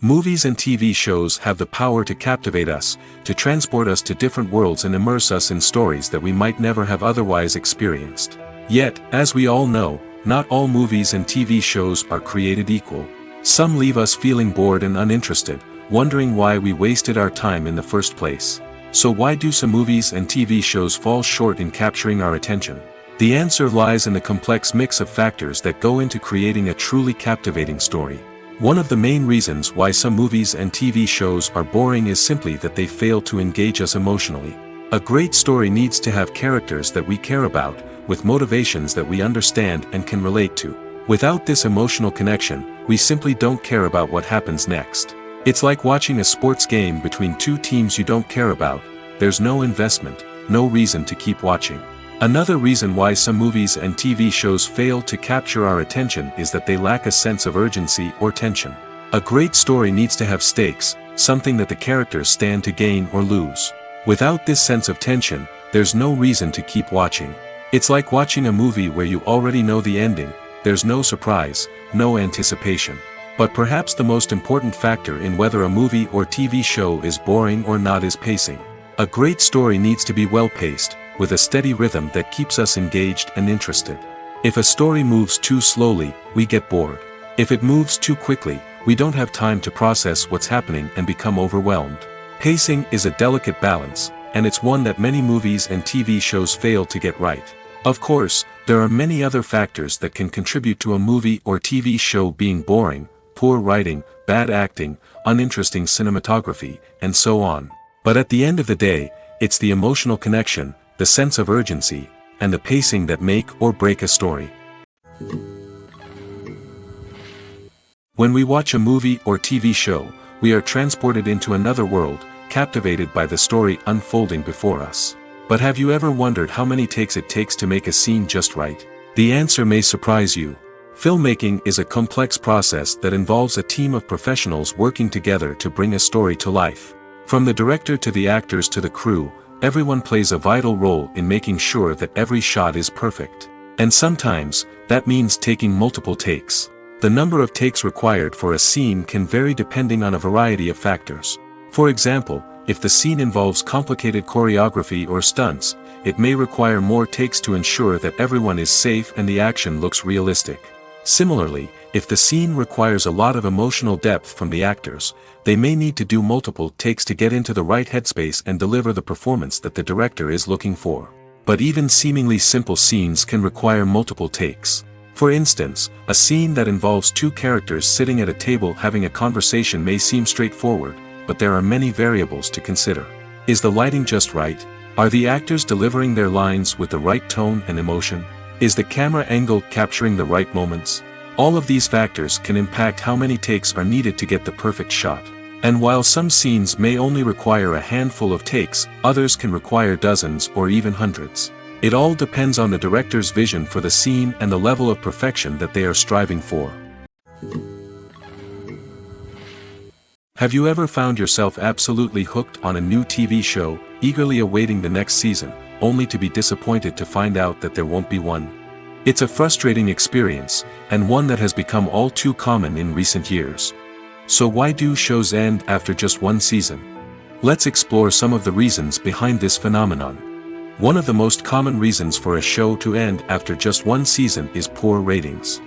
Movies and TV shows have the power to captivate us, to transport us to different worlds and immerse us in stories that we might never have otherwise experienced. Yet, as we all know, not all movies and TV shows are created equal. Some leave us feeling bored and uninterested, wondering why we wasted our time in the first place. So why do some movies and TV shows fall short in capturing our attention? The answer lies in the complex mix of factors that go into creating a truly captivating story. One of the main reasons why some movies and TV shows are boring is simply that they fail to engage us emotionally. A great story needs to have characters that we care about, with motivations that we understand and can relate to. Without this emotional connection, we simply don't care about what happens next. It's like watching a sports game between two teams you don't care about. There's no investment, no reason to keep watching. Another reason why some movies and TV shows fail to capture our attention is that they lack a sense of urgency or tension. A great story needs to have stakes, something that the characters stand to gain or lose. Without this sense of tension, there's no reason to keep watching. It's like watching a movie where you already know the ending. There's no surprise, no anticipation. But perhaps the most important factor in whether a movie or TV show is boring or not is pacing. A great story needs to be well-paced, with a steady rhythm that keeps us engaged and interested. If a story moves too slowly, we get bored. If it moves too quickly, we don't have time to process what's happening and become overwhelmed. Pacing is a delicate balance, and it's one that many movies and TV shows fail to get right. Of course, there are many other factors that can contribute to a movie or TV show being boring: poor writing, bad acting, uninteresting cinematography, and so on. But at the end of the day, it's the emotional connection, the sense of urgency, and the pacing that make or break a story. When we watch a movie or TV show, we are transported into another world, captivated by the story unfolding before us. But have you ever wondered how many takes it takes to make a scene just right? The answer may surprise you. Filmmaking is a complex process that involves a team of professionals working together to bring a story to life. From the director to the actors to the crew, everyone plays a vital role in making sure that every shot is perfect. And sometimes, that means taking multiple takes. The number of takes required for a scene can vary depending on a variety of factors. For example, if the scene involves complicated choreography or stunts, it may require more takes to ensure that everyone is safe and the action looks realistic. Similarly, if the scene requires a lot of emotional depth from the actors, they may need to do multiple takes to get into the right headspace and deliver the performance that the director is looking for. But even seemingly simple scenes can require multiple takes. For instance, a scene that involves two characters sitting at a table having a conversation may seem straightforward, but there are many variables to consider. Is the lighting just right? Are the actors delivering their lines with the right tone and emotion? Is the camera angle capturing the right moments? All of these factors can impact how many takes are needed to get the perfect shot. And while some scenes may only require a handful of takes, others can require dozens or even hundreds. It all depends on the director's vision for the scene and the level of perfection that they are striving for. Have you ever found yourself absolutely hooked on a new TV show, eagerly awaiting the next season, only to be disappointed to find out that there won't be one? It's a frustrating experience, and one that has become all too common in recent years. So why do shows end after just one season? Let's explore some of the reasons behind this phenomenon. One of the most common reasons for a show to end after just one season is poor ratings.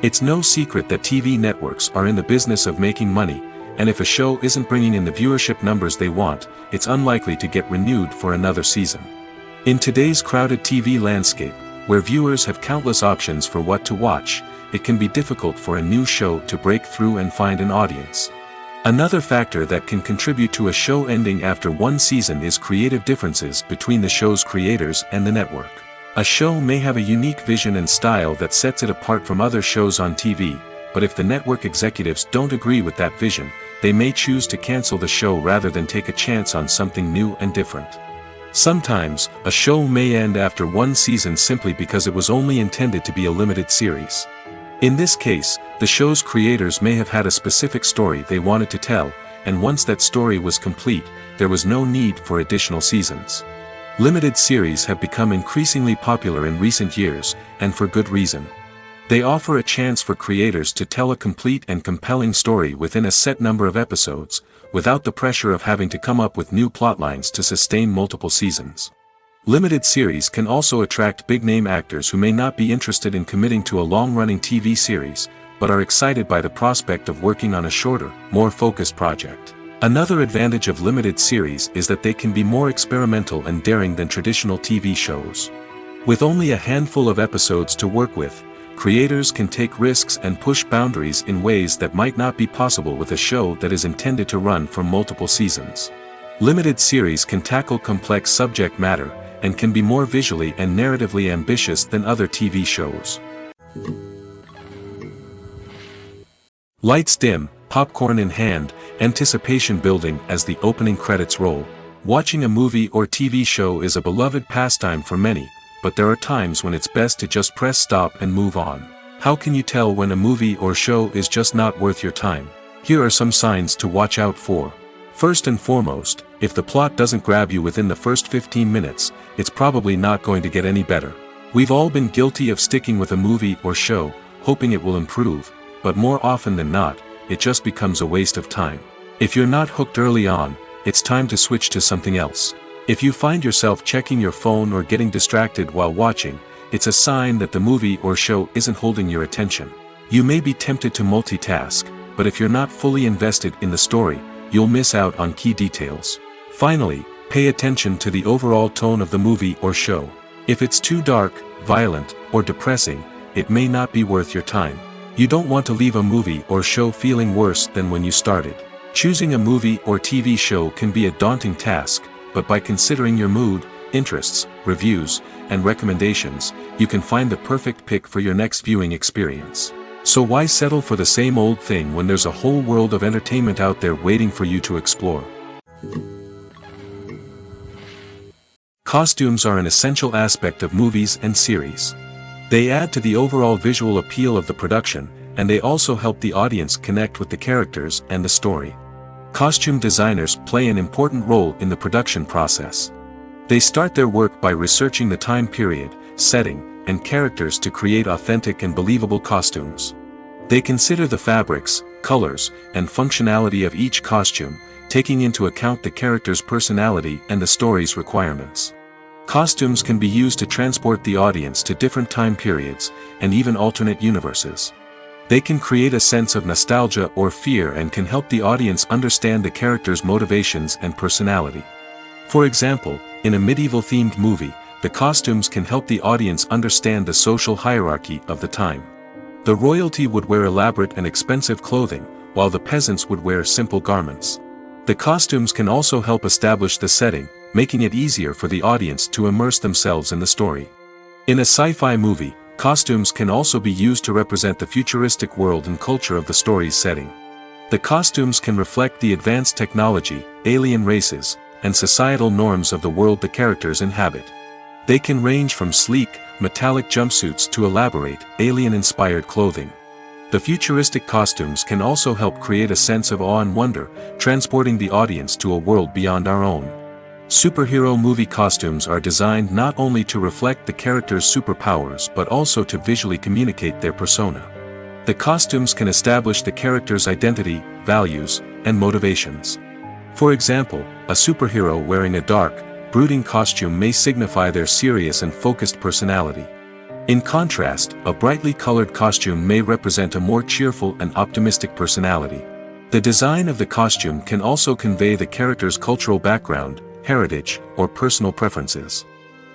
It's no secret that TV networks are in the business of making money, and if a show isn't bringing in the viewership numbers they want, it's unlikely to get renewed for another season. In today's crowded TV landscape, where viewers have countless options for what to watch, it can be difficult for a new show to break through and find an audience. Another factor that can contribute to a show ending after one season is creative differences between the show's creators and the network. A show may have a unique vision and style that sets it apart from other shows on TV, but if the network executives don't agree with that vision, they may choose to cancel the show rather than take a chance on something new and different. Sometimes, a show may end after one season simply because it was only intended to be a limited series. In this case, the show's creators may have had a specific story they wanted to tell, and once that story was complete, there was no need for additional seasons. Limited series have become increasingly popular in recent years, and for good reason. They offer a chance for creators to tell a complete and compelling story within a set number of episodes, without the pressure of having to come up with new plotlines to sustain multiple seasons. Limited series can also attract big-name actors who may not be interested in committing to a long-running TV series, but are excited by the prospect of working on a shorter, more focused project. Another advantage of limited series is that they can be more experimental and daring than traditional TV shows. With only a handful of episodes to work with, creators can take risks and push boundaries in ways that might not be possible with a show that is intended to run for multiple seasons. Limited series can tackle complex subject matter, and can be more visually and narratively ambitious than other TV shows. Lights dim, popcorn in hand, anticipation building as the opening credits roll. Watching a movie or TV show is a beloved pastime for many, but there are times when it's best to just press stop and move on. How can you tell when a movie or show is just not worth your time? Here are some signs to watch out for. First and foremost, if the plot doesn't grab you within the first 15 minutes, it's probably not going to get any better. We've all been guilty of sticking with a movie or show, hoping it will improve, but more often than not, it just becomes a waste of time. If you're not hooked early on, it's time to switch to something else. If you find yourself checking your phone or getting distracted while watching, it's a sign that the movie or show isn't holding your attention. You may be tempted to multitask, but if you're not fully invested in the story, you'll miss out on key details. Finally, pay attention to the overall tone of the movie or show. If it's too dark, violent, or depressing, it may not be worth your time. You don't want to leave a movie or show feeling worse than when you started. Choosing a movie or TV show can be a daunting task, but by considering your mood, interests, reviews, and recommendations, you can find the perfect pick for your next viewing experience. So why settle for the same old thing when there's a whole world of entertainment out there waiting for you to explore? Costumes are an essential aspect of movies and series. They add to the overall visual appeal of the production, and they also help the audience connect with the characters and the story. Costume designers play an important role in the production process. They start their work by researching the time period, setting, and characters to create authentic and believable costumes. They consider the fabrics, colors, and functionality of each costume, taking into account the character's personality and the story's requirements. Costumes can be used to transport the audience to different time periods, and even alternate universes. They can create a sense of nostalgia or fear and can help the audience understand the character's motivations and personality. For example, in a medieval-themed movie, the costumes can help the audience understand the social hierarchy of the time. The royalty would wear elaborate and expensive clothing, while the peasants would wear simple garments. The costumes can also help establish the setting, making it easier for the audience to immerse themselves in the story. In a sci-fi movie, Costumes can also be used to represent the futuristic world and culture of the story's setting. The costumes can reflect the advanced technology, alien races, and societal norms of the world the characters inhabit. They can range from sleek, metallic jumpsuits to elaborate, alien-inspired clothing. The futuristic costumes can also help create a sense of awe and wonder, transporting the audience to a world beyond our own. Superhero movie costumes are designed not only to reflect the character's superpowers but also to visually communicate their persona. The costumes can establish the character's identity, values, and motivations. For example, a superhero wearing a dark, brooding costume may signify their serious and focused personality. In contrast, a brightly colored costume may represent a more cheerful and optimistic personality. The design of the costume can also convey the character's cultural background, heritage, or personal preferences.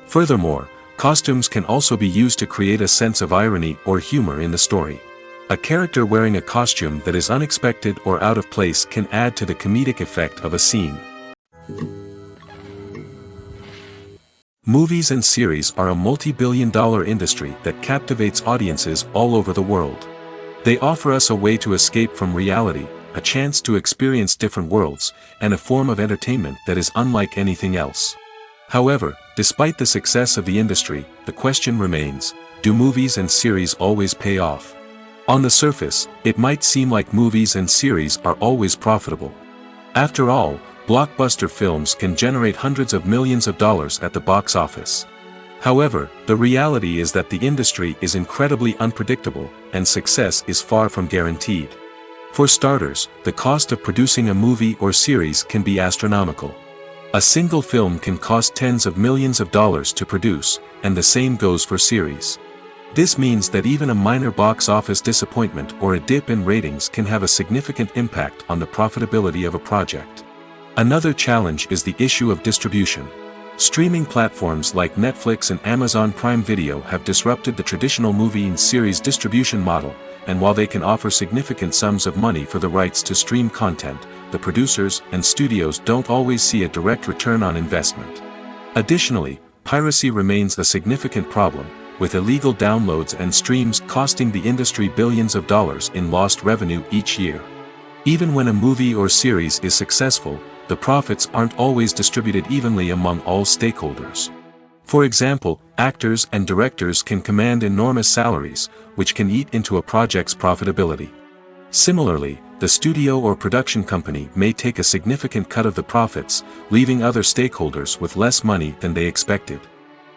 Furthermore, costumes can also be used to create a sense of irony or humor in the story. A character wearing a costume that is unexpected or out of place can add to the comedic effect of a scene. Movies and series are a multi-billion-dollar industry that captivates audiences all over the world. They offer us a way to escape from reality, a chance to experience different worlds, and a form of entertainment that is unlike anything else. However, despite the success of the industry, the question remains, do movies and series always pay off? On the surface, it might seem like movies and series are always profitable. After all, blockbuster films can generate hundreds of millions of dollars at the box office. However, the reality is that the industry is incredibly unpredictable, and success is far from guaranteed. For starters, the cost of producing a movie or series can be astronomical. A single film can cost tens of millions of dollars to produce, and the same goes for series. This means that even a minor box office disappointment or a dip in ratings can have a significant impact on the profitability of a project. Another challenge is the issue of distribution. Streaming platforms like Netflix and Amazon Prime Video have disrupted the traditional movie and series distribution model, and while they can offer significant sums of money for the rights to stream content, the producers and studios don't always see a direct return on investment. Additionally, piracy remains a significant problem, with illegal downloads and streams costing the industry billions of dollars in lost revenue each year. Even when a movie or series is successful, the profits aren't always distributed evenly among all stakeholders. For example, actors and directors can command enormous salaries, which can eat into a project's profitability. Similarly, the studio or production company may take a significant cut of the profits, leaving other stakeholders with less money than they expected.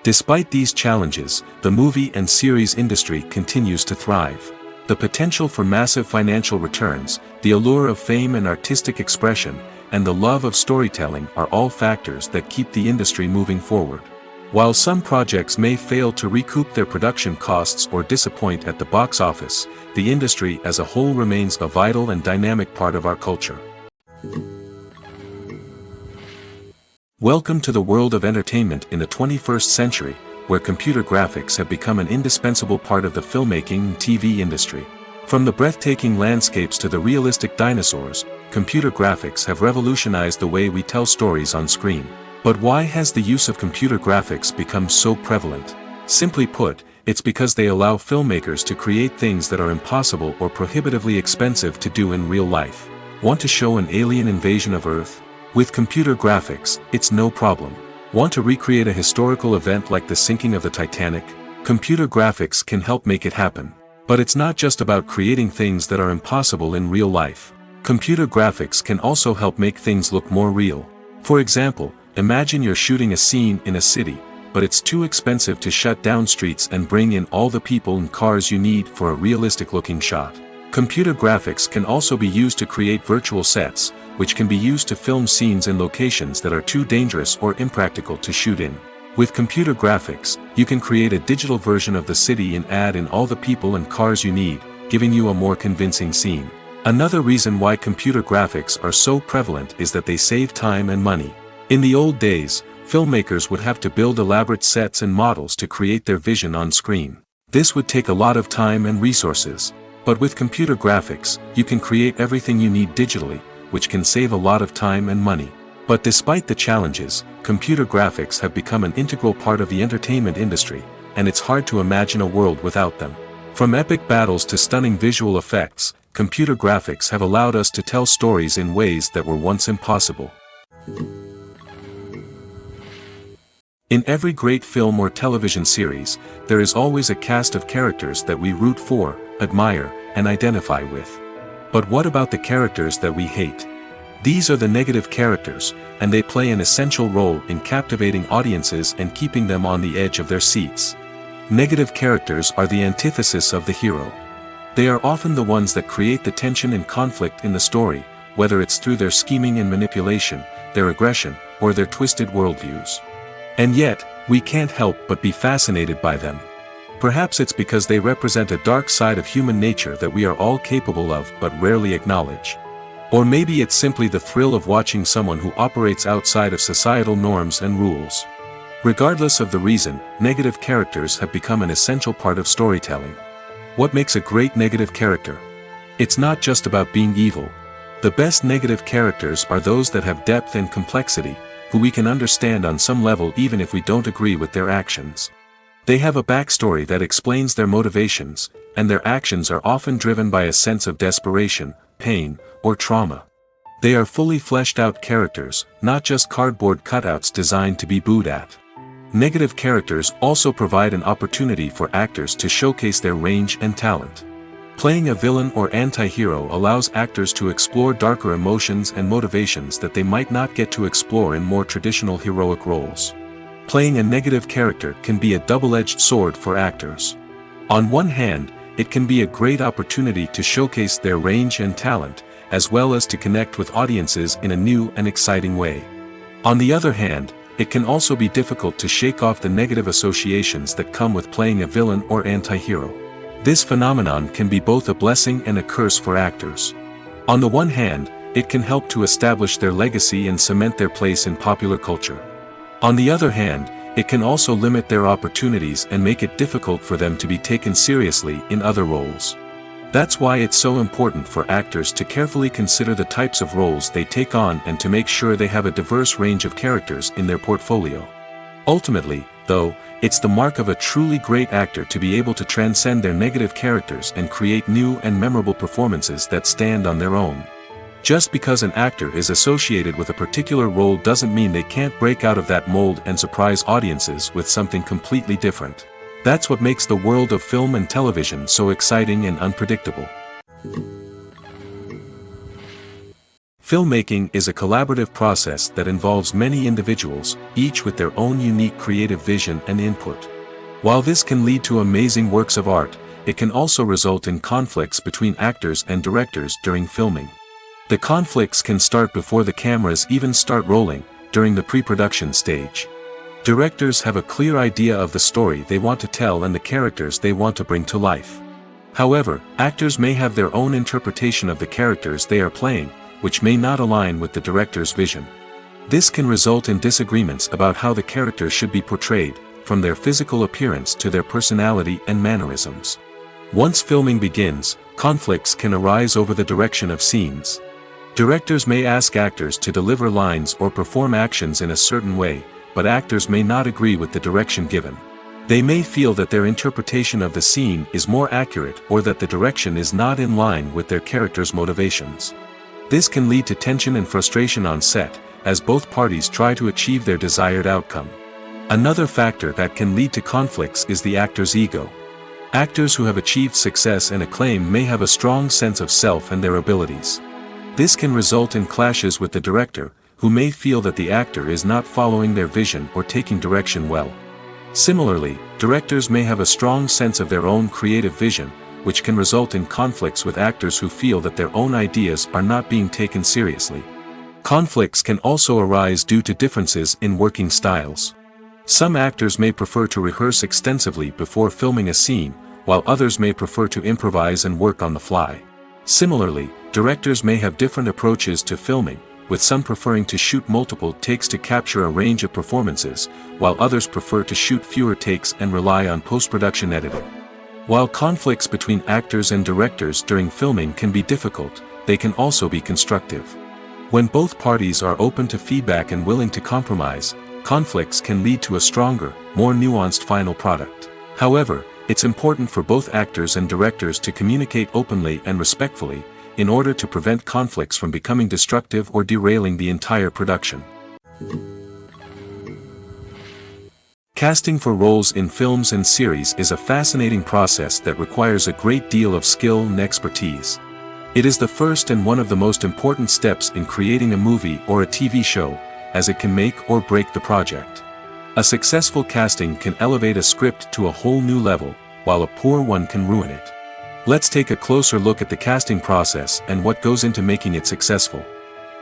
Despite these challenges, the movie and series industry continues to thrive. The potential for massive financial returns, the allure of fame and artistic expression, and the love of storytelling are all factors that keep the industry moving forward. While some projects may fail to recoup their production costs or disappoint at the box office, the industry as a whole remains a vital and dynamic part of our culture. Welcome to the world of entertainment in the 21st century, where computer graphics have become an indispensable part of the filmmaking and TV industry. From the breathtaking landscapes to the realistic dinosaurs, computer graphics have revolutionized the way we tell stories on screen. But why has the use of computer graphics become so prevalent? Simply put, it's because they allow filmmakers to create things that are impossible or prohibitively expensive to do in real life. Want to show an alien invasion of Earth? With computer graphics, it's no problem. Want to recreate a historical event like the sinking of the Titanic? Computer graphics can help make it happen. But it's not just about creating things that are impossible in real life. Computer graphics can also help make things look more real. For example, imagine you're shooting a scene in a city, but it's too expensive to shut down streets and bring in all the people and cars you need for a realistic-looking shot. Computer graphics can also be used to create virtual sets, which can be used to film scenes in locations that are too dangerous or impractical to shoot in. With computer graphics, you can create a digital version of the city and add in all the people and cars you need, giving you a more convincing scene. Another reason why computer graphics are so prevalent is that they save time and money. In the old days, filmmakers would have to build elaborate sets and models to create their vision on screen. This would take a lot of time and resources. But with computer graphics, you can create everything you need digitally, which can save a lot of time and money. But despite the challenges, computer graphics have become an integral part of the entertainment industry, and it's hard to imagine a world without them. From epic battles to stunning visual effects, computer graphics have allowed us to tell stories in ways that were once impossible. In every great film or television series, there is always a cast of characters that we root for, admire, and identify with. But what about the characters that we hate? These are the negative characters, and they play an essential role in captivating audiences and keeping them on the edge of their seats. Negative characters are the antithesis of the hero. They are often the ones that create the tension and conflict in the story, whether it's through their scheming and manipulation, their aggression, or their twisted worldviews. And yet, we can't help but be fascinated by them. Perhaps it's because they represent a dark side of human nature that we are all capable of but rarely acknowledge. Or maybe it's simply the thrill of watching someone who operates outside of societal norms and rules. Regardless of the reason, negative characters have become an essential part of storytelling. What makes a great negative character? It's not just about being evil. The best negative characters are those that have depth and complexity, who we can understand on some level even if we don't agree with their actions. They have a backstory that explains their motivations, and their actions are often driven by a sense of desperation, pain, or trauma. They are fully fleshed out characters, not just cardboard cutouts designed to be booed at. Negative characters also provide an opportunity for actors to showcase their range and talent. Playing a villain or anti-hero allows actors to explore darker emotions and motivations that they might not get to explore in more traditional heroic roles. Playing a negative character can be a double-edged sword for actors. On one hand, it can be a great opportunity to showcase their range and talent, as well as to connect with audiences in a new and exciting way. On the other hand, it can also be difficult to shake off the negative associations that come with playing a villain or anti-hero. This phenomenon can be both a blessing and a curse for actors. On the one hand, it can help to establish their legacy and cement their place in popular culture. On the other hand, it can also limit their opportunities and make it difficult for them to be taken seriously in other roles. That's why it's so important for actors to carefully consider the types of roles they take on and to make sure they have a diverse range of characters in their portfolio. Ultimately, though, it's the mark of a truly great actor to be able to transcend their negative characters and create new and memorable performances that stand on their own. Just because an actor is associated with a particular role doesn't mean they can't break out of that mold and surprise audiences with something completely different. That's what makes the world of film and television so exciting and unpredictable. Filmmaking is a collaborative process that involves many individuals, each with their own unique creative vision and input. While this can lead to amazing works of art, it can also result in conflicts between actors and directors during filming. The conflicts can start before the cameras even start rolling, during the pre-production stage. Directors have a clear idea of the story they want to tell and the characters they want to bring to life. However, actors may have their own interpretation of the characters they are playing, which may not align with the director's vision. This can result in disagreements about how the characters should be portrayed, from their physical appearance to their personality and mannerisms. Once filming begins, conflicts can arise over the direction of scenes. Directors may ask actors to deliver lines or perform actions in a certain way, but actors may not agree with the direction given. They may feel that their interpretation of the scene is more accurate or that the direction is not in line with their character's motivations. This can lead to tension and frustration on set, as both parties try to achieve their desired outcome. Another factor that can lead to conflicts is the actor's ego. Actors who have achieved success and acclaim may have a strong sense of self and their abilities. This can result in clashes with the director, who may feel that the actor is not following their vision or taking direction well. Similarly, directors may have a strong sense of their own creative vision, which can result in conflicts with actors who feel that their own ideas are not being taken seriously. Conflicts can also arise due to differences in working styles. Some actors may prefer to rehearse extensively before filming a scene, while others may prefer to improvise and work on the fly. Similarly, directors may have different approaches to filming, with some preferring to shoot multiple takes to capture a range of performances, while others prefer to shoot fewer takes and rely on post-production editing. While conflicts between actors and directors during filming can be difficult, they can also be constructive. When both parties are open to feedback and willing to compromise, conflicts can lead to a stronger, more nuanced final product. However, it's important for both actors and directors to communicate openly and respectfully, in order to prevent conflicts from becoming destructive or derailing the entire production. Casting for roles in films and series is a fascinating process that requires a great deal of skill and expertise. It is the first and one of the most important steps in creating a movie or a TV show, as it can make or break the project. A successful casting can elevate a script to a whole new level, while a poor one can ruin it. Let's take a closer look at the casting process and what goes into making it successful.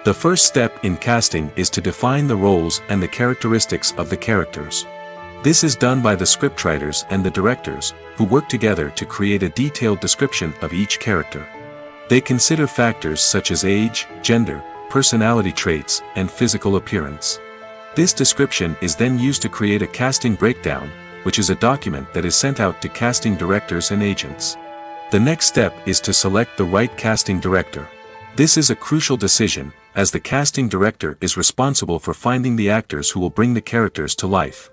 The first step in casting is to define the roles and the characteristics of the characters. This is done by the scriptwriters and the directors, who work together to create a detailed description of each character. They consider factors such as age, gender, personality traits, and physical appearance. This description is then used to create a casting breakdown, which is a document that is sent out to casting directors and agents. The next step is to select the right casting director. This is a crucial decision, as the casting director is responsible for finding the actors who will bring the characters to life.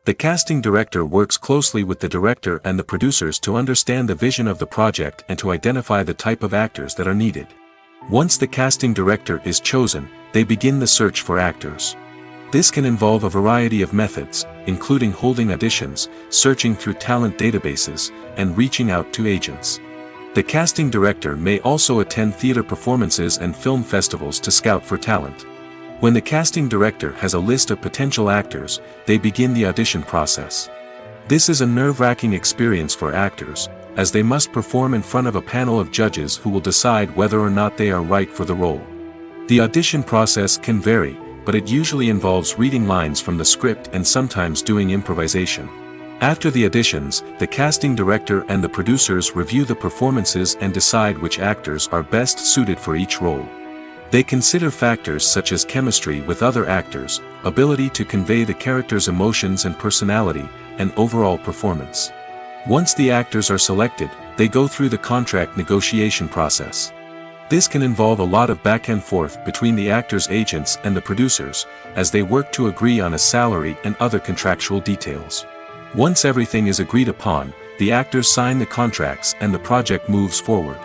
The casting director works closely with the director and the producers to understand the vision of the project and to identify the type of actors that are needed. Once the casting director is chosen, they begin the search for actors. This can involve a variety of methods, including holding auditions, searching through talent databases, and reaching out to agents. The casting director may also attend theater performances and film festivals to scout for talent. When the casting director has a list of potential actors, they begin the audition process. This is a nerve-wracking experience for actors, as they must perform in front of a panel of judges who will decide whether or not they are right for the role. The audition process can vary, but it usually involves reading lines from the script and sometimes doing improvisation. After the auditions, the casting director and the producers review the performances and decide which actors are best suited for each role. They consider factors such as chemistry with other actors, ability to convey the character's emotions and personality, and overall performance. Once the actors are selected, they go through the contract negotiation process. This can involve a lot of back and forth between the actors' agents and the producers, as they work to agree on a salary and other contractual details. Once everything is agreed upon, the actors sign the contracts and the project moves forward.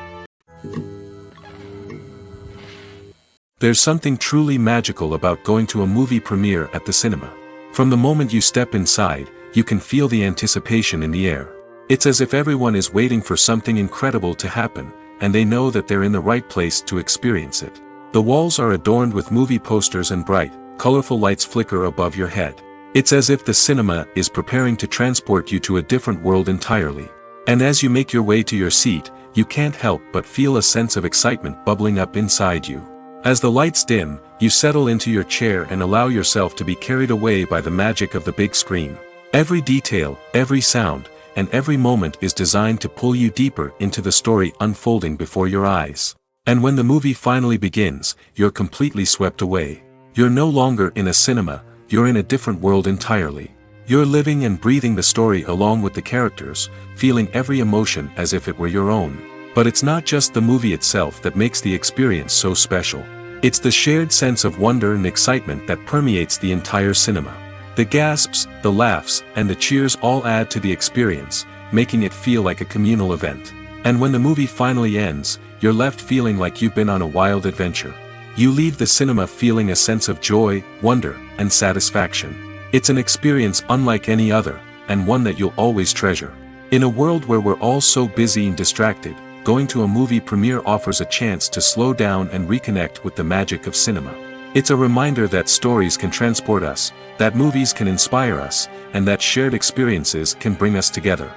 There's something truly magical about going to a movie premiere at the cinema. From the moment you step inside, you can feel the anticipation in the air. It's as if everyone is waiting for something incredible to happen, and they know that they're in the right place to experience it. The walls are adorned with movie posters and bright, colorful lights flicker above your head. It's as if the cinema is preparing to transport you to a different world entirely. And as you make your way to your seat, you can't help but feel a sense of excitement bubbling up inside you. As the lights dim, you settle into your chair and allow yourself to be carried away by the magic of the big screen. Every detail, every sound, and every moment is designed to pull you deeper into the story unfolding before your eyes. And when the movie finally begins, you're completely swept away. You're no longer in a cinema, you're in a different world entirely. You're living and breathing the story along with the characters, feeling every emotion as if it were your own. But it's not just the movie itself that makes the experience so special. It's the shared sense of wonder and excitement that permeates the entire cinema. The gasps, the laughs, and the cheers all add to the experience, making it feel like a communal event. And when the movie finally ends, you're left feeling like you've been on a wild adventure. You leave the cinema feeling a sense of joy, wonder, and satisfaction. It's an experience unlike any other, and one that you'll always treasure. In a world where we're all so busy and distracted, going to a movie premiere offers a chance to slow down and reconnect with the magic of cinema. It's a reminder that stories can transport us, that movies can inspire us, and that shared experiences can bring us together.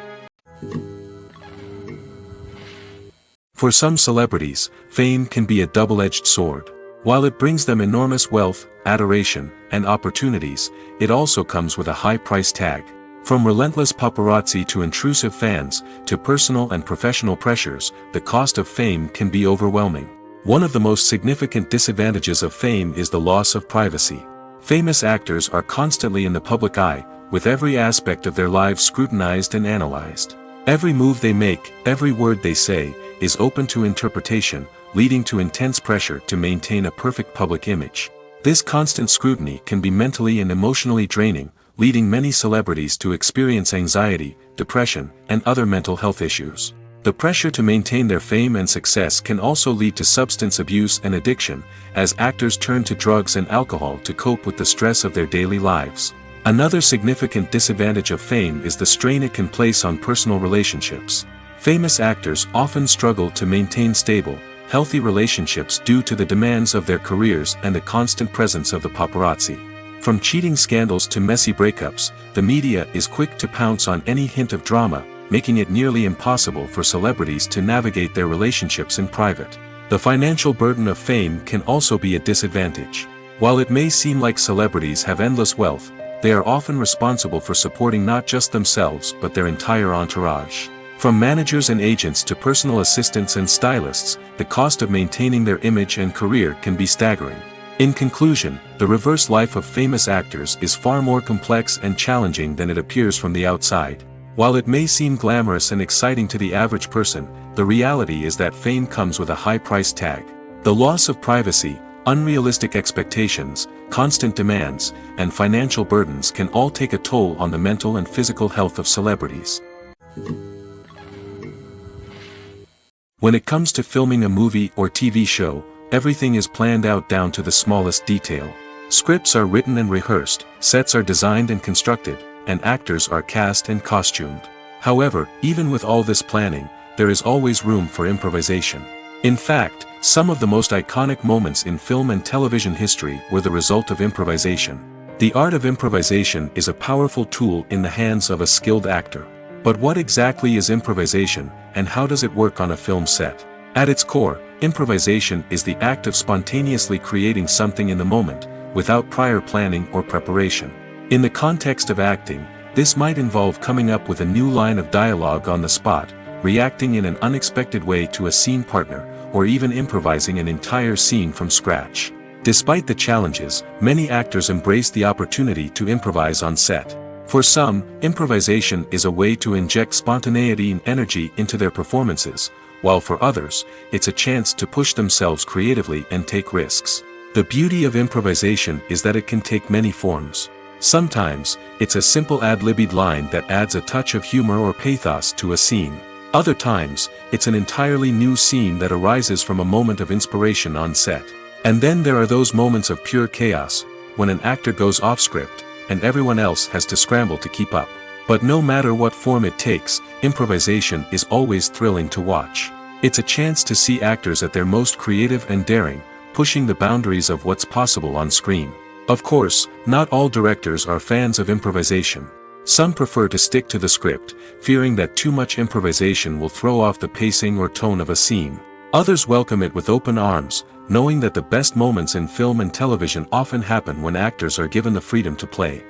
For some celebrities, fame can be a double-edged sword. While it brings them enormous wealth, adoration, and opportunities, it also comes with a high price tag. From relentless paparazzi to intrusive fans, to personal and professional pressures, the cost of fame can be overwhelming. One of the most significant disadvantages of fame is the loss of privacy. Famous actors are constantly in the public eye, with every aspect of their lives scrutinized and analyzed. Every move they make, every word they say, is open to interpretation, leading to intense pressure to maintain a perfect public image. This constant scrutiny can be mentally and emotionally draining, leading many celebrities to experience anxiety, depression, and other mental health issues. The pressure to maintain their fame and success can also lead to substance abuse and addiction, as actors turn to drugs and alcohol to cope with the stress of their daily lives. Another significant disadvantage of fame is the strain it can place on personal relationships. Famous actors often struggle to maintain stable, healthy relationships due to the demands of their careers and the constant presence of the paparazzi. From cheating scandals to messy breakups, the media is quick to pounce on any hint of drama, making it nearly impossible for celebrities to navigate their relationships in private. The financial burden of fame can also be a disadvantage. While it may seem like celebrities have endless wealth, they are often responsible for supporting not just themselves but their entire entourage. From managers and agents to personal assistants and stylists, the cost of maintaining their image and career can be staggering. In conclusion, the reverse life of famous actors is far more complex and challenging than it appears from the outside. While it may seem glamorous and exciting to the average person, the reality is that fame comes with a high price tag. The loss of privacy, unrealistic expectations, constant demands, and financial burdens can all take a toll on the mental and physical health of celebrities. When it comes to filming a movie or TV show, everything is planned out down to the smallest detail. Scripts are written and rehearsed, sets are designed and constructed, and actors are cast and costumed. However, even with all this planning, there is always room for improvisation. In fact, some of the most iconic moments in film and television history were the result of improvisation. The art of improvisation is a powerful tool in the hands of a skilled actor. But what exactly is improvisation, and how does it work on a film set? At its core, improvisation is the act of spontaneously creating something in the moment, without prior planning or preparation. In the context of acting, this might involve coming up with a new line of dialogue on the spot, reacting in an unexpected way to a scene partner, or even improvising an entire scene from scratch. Despite the challenges, many actors embrace the opportunity to improvise on set. For some, improvisation is a way to inject spontaneity and energy into their performances, while for others, it's a chance to push themselves creatively and take risks. The beauty of improvisation is that it can take many forms. Sometimes, it's a simple ad-libbed line that adds a touch of humor or pathos to a scene. Other times, it's an entirely new scene that arises from a moment of inspiration on set. And then there are those moments of pure chaos, when an actor goes off script, and everyone else has to scramble to keep up. But no matter what form it takes, improvisation is always thrilling to watch. It's a chance to see actors at their most creative and daring, pushing the boundaries of what's possible on screen. Of course, not all directors are fans of improvisation. Some prefer to stick to the script, fearing that too much improvisation will throw off the pacing or tone of a scene. Others welcome it with open arms, knowing that the best moments in film and television often happen when actors are given the freedom to play.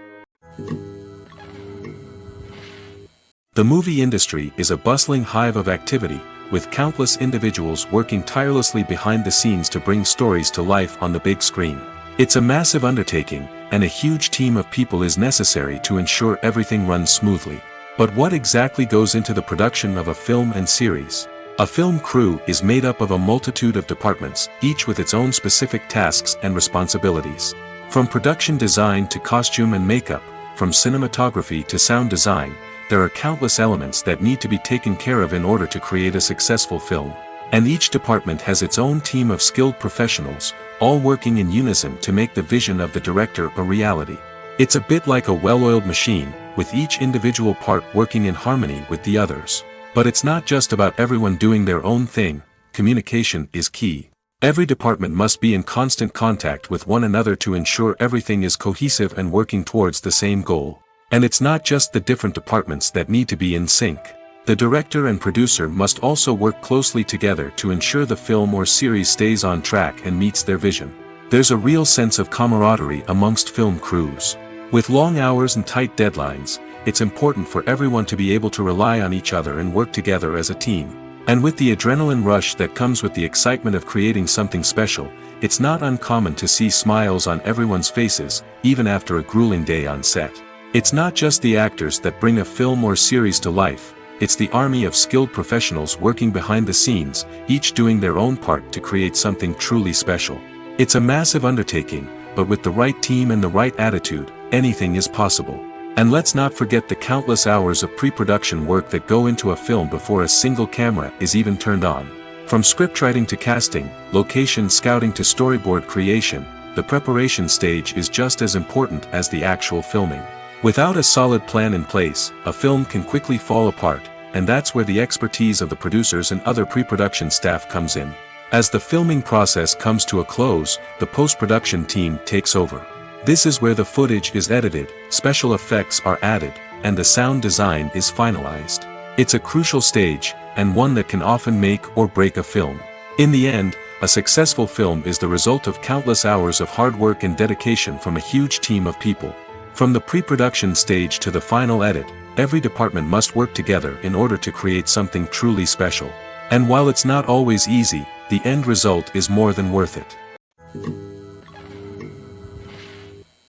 The movie industry is a bustling hive of activity, with countless individuals working tirelessly behind the scenes to bring stories to life on the big screen. It's a massive undertaking, and a huge team of people is necessary to ensure everything runs smoothly. But what exactly goes into the production of a film and series? A film crew is made up of a multitude of departments, each with its own specific tasks and responsibilities. From production design to costume and makeup, from cinematography to sound design, there are countless elements that need to be taken care of in order to create a successful film. And each department has its own team of skilled professionals, all working in unison to make the vision of the director a reality. It's a bit like a well-oiled machine, with each individual part working in harmony with the others. But it's not just about everyone doing their own thing. Communication is key. Every department must be in constant contact with one another to ensure everything is cohesive and working towards the same goal. And it's not just the different departments that need to be in sync. The director and producer must also work closely together to ensure the film or series stays on track and meets their vision. There's a real sense of camaraderie amongst film crews. With long hours and tight deadlines, it's important for everyone to be able to rely on each other and work together as a team. And with the adrenaline rush that comes with the excitement of creating something special, it's not uncommon to see smiles on everyone's faces, even after a grueling day on set. It's not just the actors that bring a film or series to life. It's the army of skilled professionals working behind the scenes, each doing their own part to create something truly special. It's a massive undertaking, but with the right team and the right attitude, anything is possible. And let's not forget the countless hours of pre-production work that go into a film before a single camera is even turned on. From scriptwriting to casting, location scouting to storyboard creation, the preparation stage is just as important as the actual filming. Without a solid plan in place, a film can quickly fall apart, and that's where the expertise of the producers and other pre-production staff comes in. As the filming process comes to a close, the post-production team takes over. This is where the footage is edited, special effects are added, and the sound design is finalized. It's a crucial stage, and one that can often make or break a film. In the end, a successful film is the result of countless hours of hard work and dedication from a huge team of people. From the pre-production stage to the final edit, every department must work together in order to create something truly special. And while it's not always easy, the end result is more than worth it.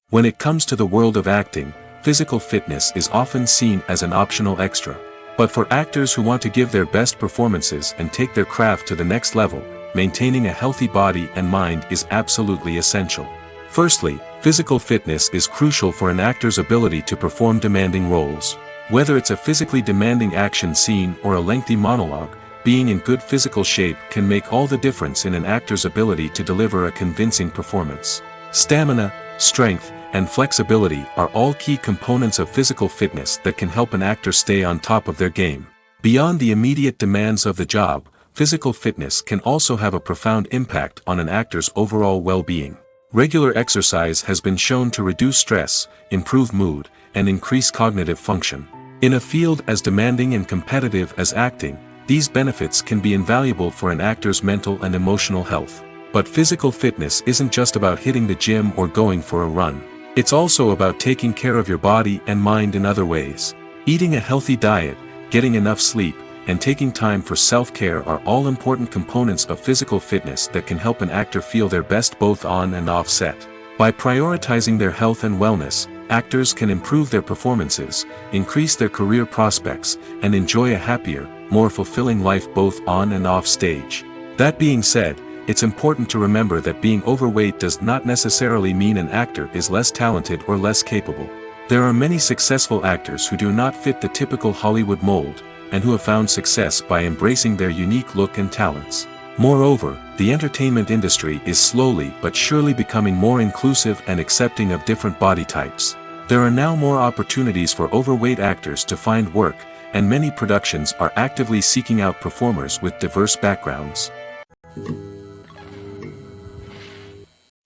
When it comes to the world of acting, physical fitness is often seen as an optional extra. But for actors who want to give their best performances and take their craft to the next level, maintaining a healthy body and mind is absolutely essential. Firstly, physical fitness is crucial for an actor's ability to perform demanding roles. Whether it's a physically demanding action scene or a lengthy monologue, being in good physical shape can make all the difference in an actor's ability to deliver a convincing performance. Stamina, strength, and flexibility are all key components of physical fitness that can help an actor stay on top of their game. Beyond the immediate demands of the job, physical fitness can also have a profound impact on an actor's overall well-being. Regular exercise has been shown to reduce stress, improve mood, and increase cognitive function. In a field as demanding and competitive as acting, these benefits can be invaluable for an actor's mental and emotional health. But physical fitness isn't just about hitting the gym or going for a run. It's also about taking care of your body and mind in other ways. Eating a healthy diet, getting enough sleep, and taking time for self-care are all important components of physical fitness that can help an actor feel their best both on and off set. By prioritizing their health and wellness, actors can improve their performances, increase their career prospects, and enjoy a happier, more fulfilling life both on and off stage. That being said, it's important to remember that being overweight does not necessarily mean an actor is less talented or less capable. There are many successful actors who do not fit the typical Hollywood mold, and who have found success by embracing their unique look and talents. Moreover, the entertainment industry is slowly but surely becoming more inclusive and accepting of different body types. There are now more opportunities for overweight actors to find work, and many productions are actively seeking out performers with diverse backgrounds.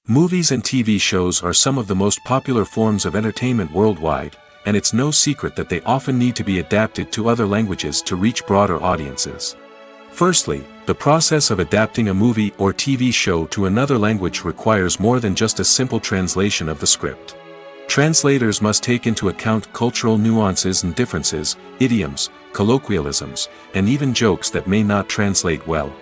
Movies and TV shows are some of the most popular forms of entertainment worldwide, and it's no secret that they often need to be adapted to other languages to reach broader audiences. Firstly, the process of adapting a movie or TV show to another language requires more than just a simple translation of the script. Translators must take into account cultural nuances and differences, idioms, colloquialisms, and even jokes that may not translate well.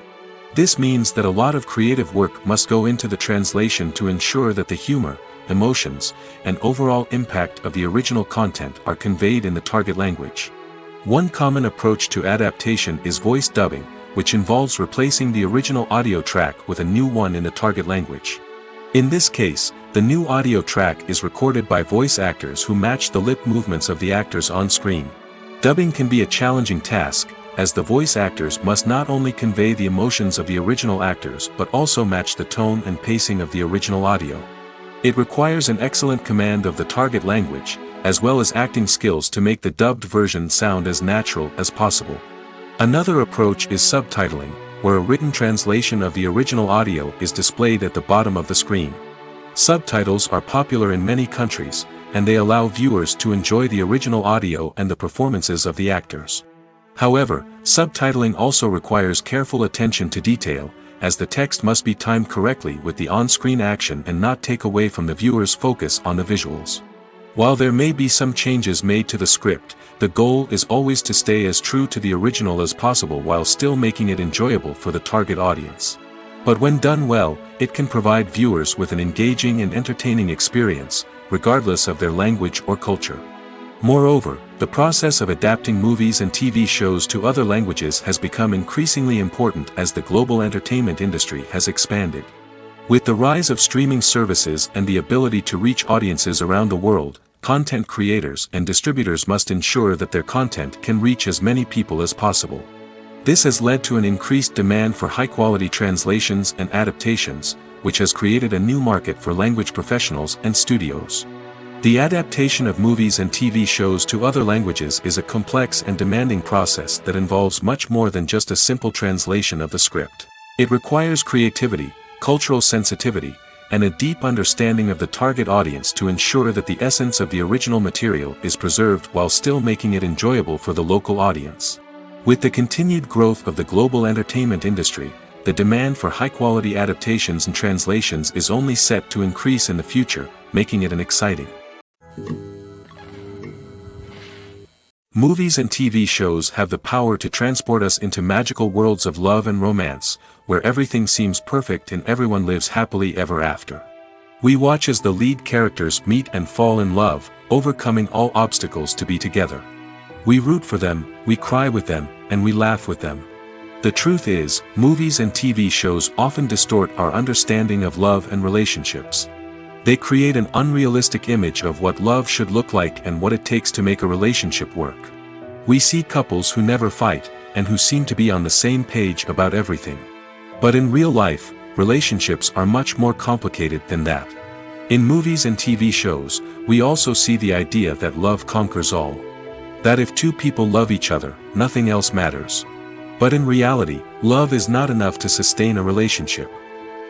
This means that a lot of creative work must go into the translation to ensure that the humor, emotions, and overall impact of the original content are conveyed in the target language. One common approach to adaptation is voice dubbing, which involves replacing the original audio track with a new one in the target language. In this case, the new audio track is recorded by voice actors who match the lip movements of the actors on screen. Dubbing can be a challenging task, as the voice actors must not only convey the emotions of the original actors but also match the tone and pacing of the original audio. It requires an excellent command of the target language, as well as acting skills to make the dubbed version sound as natural as possible. Another approach is subtitling, where a written translation of the original audio is displayed at the bottom of the screen. Subtitles are popular in many countries, and they allow viewers to enjoy the original audio and the performances of the actors. However, subtitling also requires careful attention to detail, as the text must be timed correctly with the on-screen action and not take away from the viewer's focus on the visuals. While there may be some changes made to the script, the goal is always to stay as true to the original as possible while still making it enjoyable for the target audience. But when done well, it can provide viewers with an engaging and entertaining experience, regardless of their language or culture. Moreover, the process of adapting movies and TV shows to other languages has become increasingly important as the global entertainment industry has expanded. With the rise of streaming services and the ability to reach audiences around the world, content creators and distributors must ensure that their content can reach as many people as possible. This has led to an increased demand for high-quality translations and adaptations, which has created a new market for language professionals and studios. The adaptation of movies and TV shows to other languages is a complex and demanding process that involves much more than just a simple translation of the script. It requires creativity, cultural sensitivity, and a deep understanding of the target audience to ensure that the essence of the original material is preserved while still making it enjoyable for the local audience. With the continued growth of the global entertainment industry, the demand for high-quality adaptations and translations is only set to increase in the future, making it an exciting. Movies and TV shows have the power to transport us into magical worlds of love and romance, where everything seems perfect and everyone lives happily ever after. We watch as the lead characters meet and fall in love, overcoming all obstacles to be together. We root for them, we cry with them, and we laugh with them. The truth is, movies and TV shows often distort our understanding of love and relationships. They create an unrealistic image of what love should look like and what it takes to make a relationship work. We see couples who never fight, and who seem to be on the same page about everything. But in real life, relationships are much more complicated than that. In movies and TV shows, we also see the idea that love conquers all. That if two people love each other, nothing else matters. But in reality, love is not enough to sustain a relationship.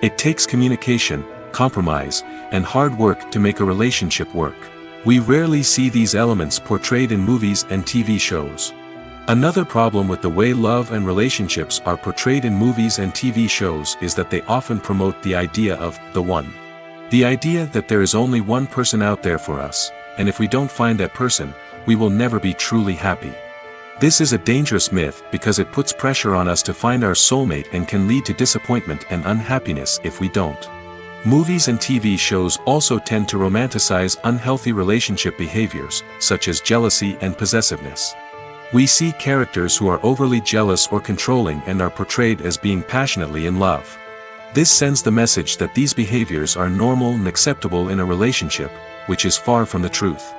It takes communication, compromise, and hard work to make a relationship work. We rarely see these elements portrayed in movies and TV shows. Another problem with the way love and relationships are portrayed in movies and TV shows is that they often promote the idea of the one. The idea that there is only one person out there for us, and if we don't find that person, we will never be truly happy. This is a dangerous myth because it puts pressure on us to find our soulmate and can lead to disappointment and unhappiness if we don't. Movies and TV shows also tend to romanticize unhealthy relationship behaviors, such as jealousy and possessiveness. We see characters who are overly jealous or controlling and are portrayed as being passionately in love. This sends the message that these behaviors are normal and acceptable in a relationship, which is far from the truth.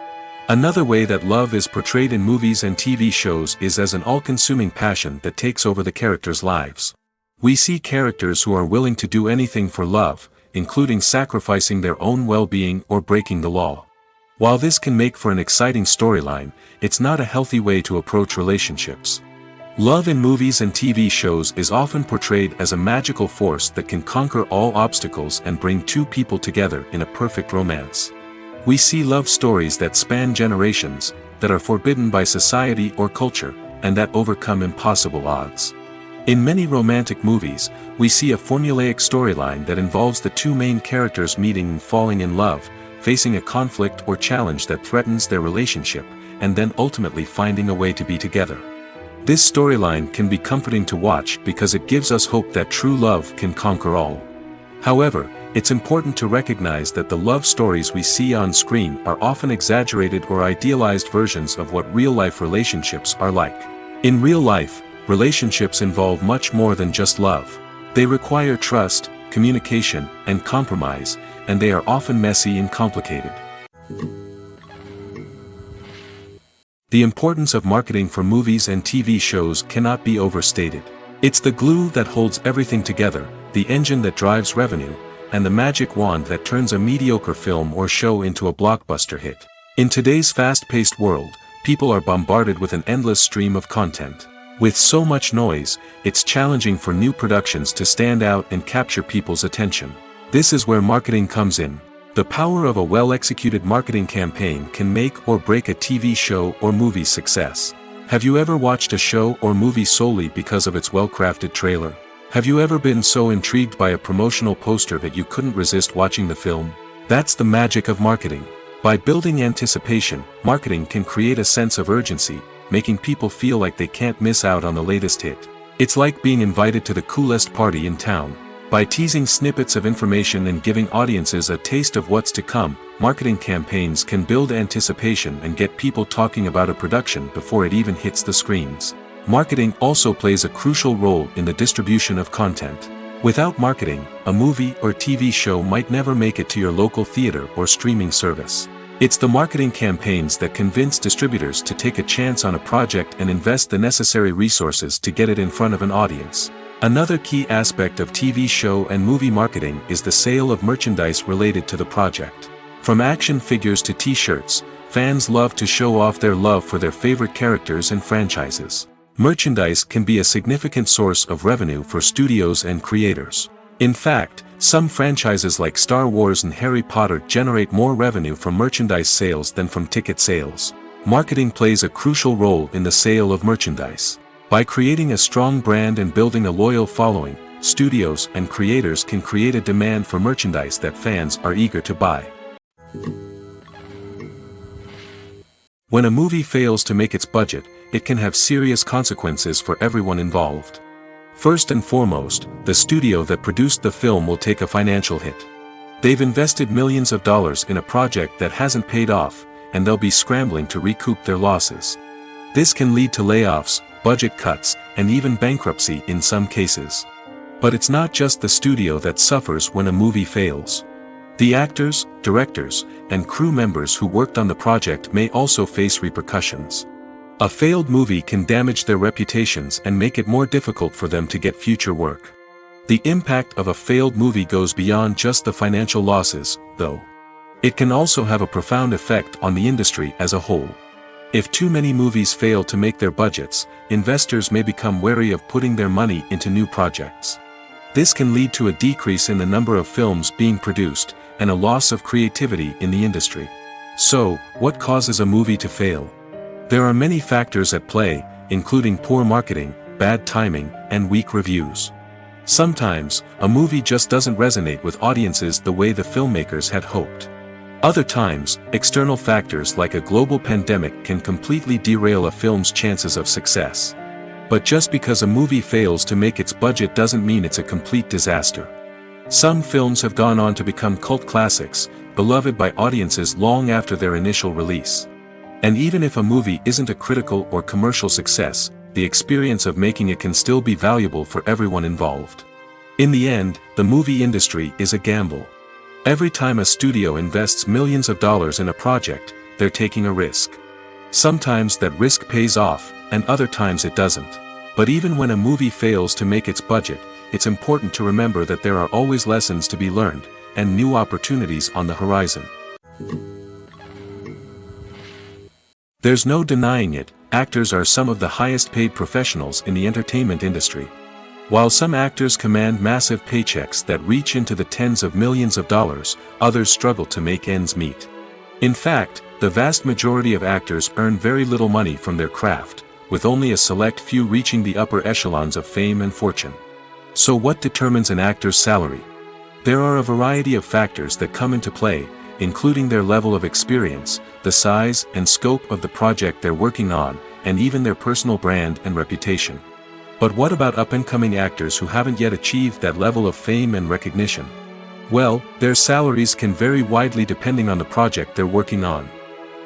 Another way that love is portrayed in movies and TV shows is as an all-consuming passion that takes over the characters' lives. We see characters who are willing to do anything for love, including sacrificing their own well-being or breaking the law. While this can make for an exciting storyline, it's not a healthy way to approach relationships. Love in movies and TV shows is often portrayed as a magical force that can conquer all obstacles and bring two people together in a perfect romance. We see love stories that span generations, that are forbidden by society or culture, and that overcome impossible odds. In many romantic movies, we see a formulaic storyline that involves the two main characters meeting and falling in love, facing a conflict or challenge that threatens their relationship, and then ultimately finding a way to be together. This storyline can be comforting to watch because it gives us hope that true love can conquer all. However, it's important to recognize that the love stories we see on screen are often exaggerated or idealized versions of what real-life relationships are like. In real life, relationships involve much more than just love. They require trust, communication, and compromise, and they are often messy and complicated. The importance of marketing for movies and TV shows cannot be overstated. It's the glue that holds everything together, the engine that drives revenue, and the magic wand that turns a mediocre film or show into a blockbuster hit. In today's fast-paced world, people are bombarded with an endless stream of content. With so much noise, it's challenging for new productions to stand out and capture people's attention. This is where marketing comes in. The power of a well-executed marketing campaign can make or break a TV show or movie's success. Have you ever watched a show or movie solely because of its well-crafted trailer? Have you ever been so intrigued by a promotional poster that you couldn't resist watching the film? That's the magic of marketing. By building anticipation, marketing can create a sense of urgency, making people feel like they can't miss out on the latest hit. It's like being invited to the coolest party in town. By teasing snippets of information and giving audiences a taste of what's to come, marketing campaigns can build anticipation and get people talking about a production before it even hits the screens. Marketing also plays a crucial role in the distribution of content. Without marketing, a movie or TV show might never make it to your local theater or streaming service. It's the marketing campaigns that convince distributors to take a chance on a project and invest the necessary resources to get it in front of an audience. Another key aspect of TV show and movie marketing is the sale of merchandise related to the project. From action figures to t-shirts, fans love to show off their love for their favorite characters and franchises. Merchandise can be a significant source of revenue for studios and creators. In fact, some franchises like Star Wars and Harry Potter generate more revenue from merchandise sales than from ticket sales. Marketing plays a crucial role in the sale of merchandise. By creating a strong brand and building a loyal following, studios and creators can create a demand for merchandise that fans are eager to buy. When a movie fails to make its budget, it can have serious consequences for everyone involved. First and foremost, the studio that produced the film will take a financial hit. They've invested millions of dollars in a project that hasn't paid off, and they'll be scrambling to recoup their losses. This can lead to layoffs, budget cuts, and even bankruptcy in some cases. But it's not just the studio that suffers when a movie fails. The actors, directors, and crew members who worked on the project may also face repercussions. A failed movie can damage their reputations and make it more difficult for them to get future work. The impact of a failed movie goes beyond just the financial losses, though. It can also have a profound effect on the industry as a whole. If too many movies fail to make their budgets, investors may become wary of putting their money into new projects. This can lead to a decrease in the number of films being produced, and a loss of creativity in the industry. So, what causes a movie to fail? There are many factors at play, including poor marketing, bad timing, and weak reviews. Sometimes, a movie just doesn't resonate with audiences the way the filmmakers had hoped. Other times, external factors like a global pandemic can completely derail a film's chances of success. But just because a movie fails to make its budget doesn't mean it's a complete disaster. Some films have gone on to become cult classics, beloved by audiences long after their initial release. And even if a movie isn't a critical or commercial success, the experience of making it can still be valuable for everyone involved. In the end, the movie industry is a gamble. Every time a studio invests millions of dollars in a project, they're taking a risk. Sometimes that risk pays off, and other times it doesn't. But even when a movie fails to make its budget, it's important to remember that there are always lessons to be learned, and new opportunities on the horizon. There's no denying it, actors are some of the highest paid professionals in the entertainment industry. While some actors command massive paychecks that reach into the tens of millions of dollars, others struggle to make ends meet. In fact, the vast majority of actors earn very little money from their craft, with only a select few reaching the upper echelons of fame and fortune. So what determines an actor's salary? There are a variety of factors that come into play, including their level of experience, the size and scope of the project they're working on, and even their personal brand and reputation. But what about up-and-coming actors who haven't yet achieved that level of fame and recognition? Well, their salaries can vary widely depending on the project they're working on.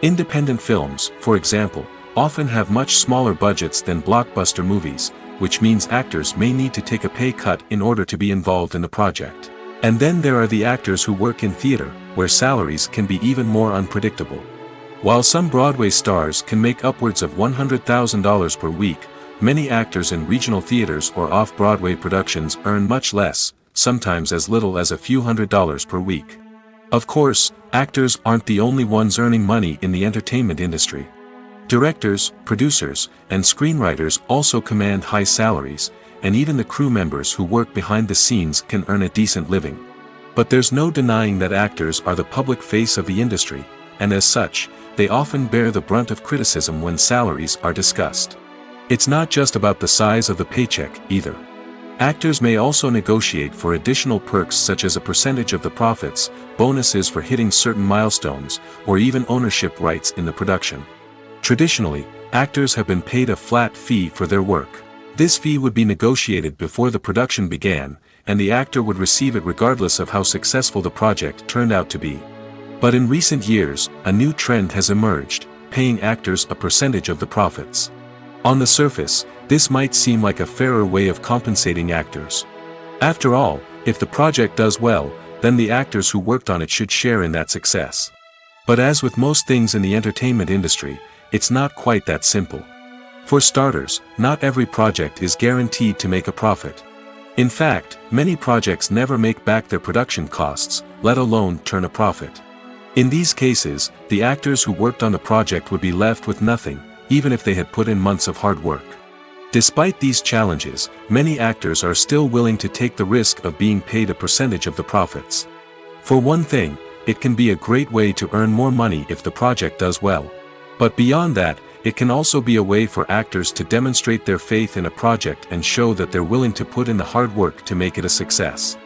Independent films, for example, often have much smaller budgets than blockbuster movies, which means actors may need to take a pay cut in order to be involved in the project. And then there are the actors who work in theater, where salaries can be even more unpredictable. While some Broadway stars can make upwards of $100,000 per week, many actors in regional theaters or off-Broadway productions earn much less, sometimes as little as a few $100s per week. Of course, actors aren't the only ones earning money in the entertainment industry. Directors, producers, and screenwriters also command high salaries, and even the crew members who work behind the scenes can earn a decent living. But there's no denying that actors are the public face of the industry, and as such, they often bear the brunt of criticism when salaries are discussed. It's not just about the size of the paycheck, either. Actors may also negotiate for additional perks such as a percentage of the profits, bonuses for hitting certain milestones, or even ownership rights in the production. Traditionally, actors have been paid a flat fee for their work. This fee would be negotiated before the production began, and the actor would receive it regardless of how successful the project turned out to be. But in recent years, a new trend has emerged, paying actors a percentage of the profits. On the surface, this might seem like a fairer way of compensating actors. After all, if the project does well, then the actors who worked on it should share in that success. But as with most things in the entertainment industry, it's not quite that simple. For starters, not every project is guaranteed to make a profit. In fact, many projects never make back their production costs, let alone turn a profit. In these cases, the actors who worked on the project would be left with nothing, even if they had put in months of hard work. Despite these challenges, many actors are still willing to take the risk of being paid a percentage of the profits. For one thing, it can be a great way to earn more money if the project does well. But beyond that, it can also be a way for actors to demonstrate their faith in a project and show that they're willing to put in the hard work to make it a success.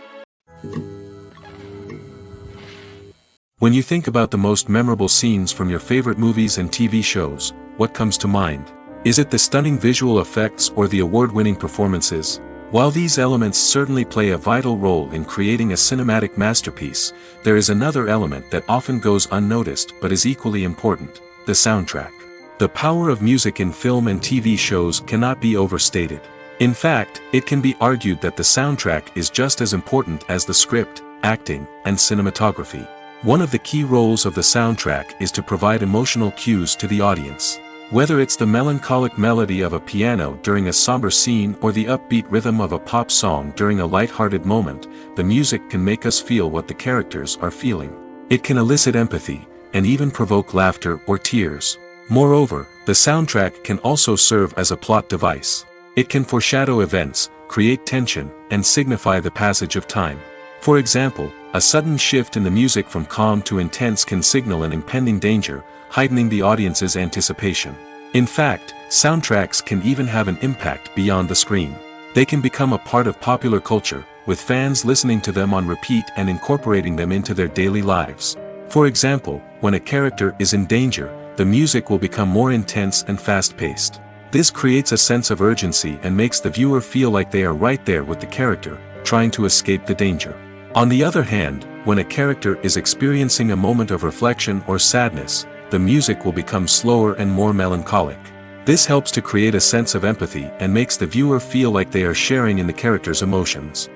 When you think about the most memorable scenes from your favorite movies and TV shows, what comes to mind? Is it the stunning visual effects or the award-winning performances? While these elements certainly play a vital role in creating a cinematic masterpiece, there is another element that often goes unnoticed but is equally important: the soundtrack. The power of music in film and TV shows cannot be overstated. In fact, it can be argued that the soundtrack is just as important as the script, acting, and cinematography. One of the key roles of the soundtrack is to provide emotional cues to the audience. Whether it's the melancholic melody of a piano during a somber scene or the upbeat rhythm of a pop song during a light-hearted moment, the music can make us feel what the characters are feeling. It can elicit empathy, and even provoke laughter or tears. Moreover, the soundtrack can also serve as a plot device. It can foreshadow events, create tension, and signify the passage of time. For example, a sudden shift in the music from calm to intense can signal an impending danger, heightening the audience's anticipation. In fact, soundtracks can even have an impact beyond the screen. They can become a part of popular culture, with fans listening to them on repeat and incorporating them into their daily lives. For example, when a character is in danger, the music will become more intense and fast-paced. This creates a sense of urgency and makes the viewer feel like they are right there with the character, trying to escape the danger. On the other hand, when a character is experiencing a moment of reflection or sadness, the music will become slower and more melancholic. This helps to create a sense of empathy and makes the viewer feel like they are sharing in the character's emotions.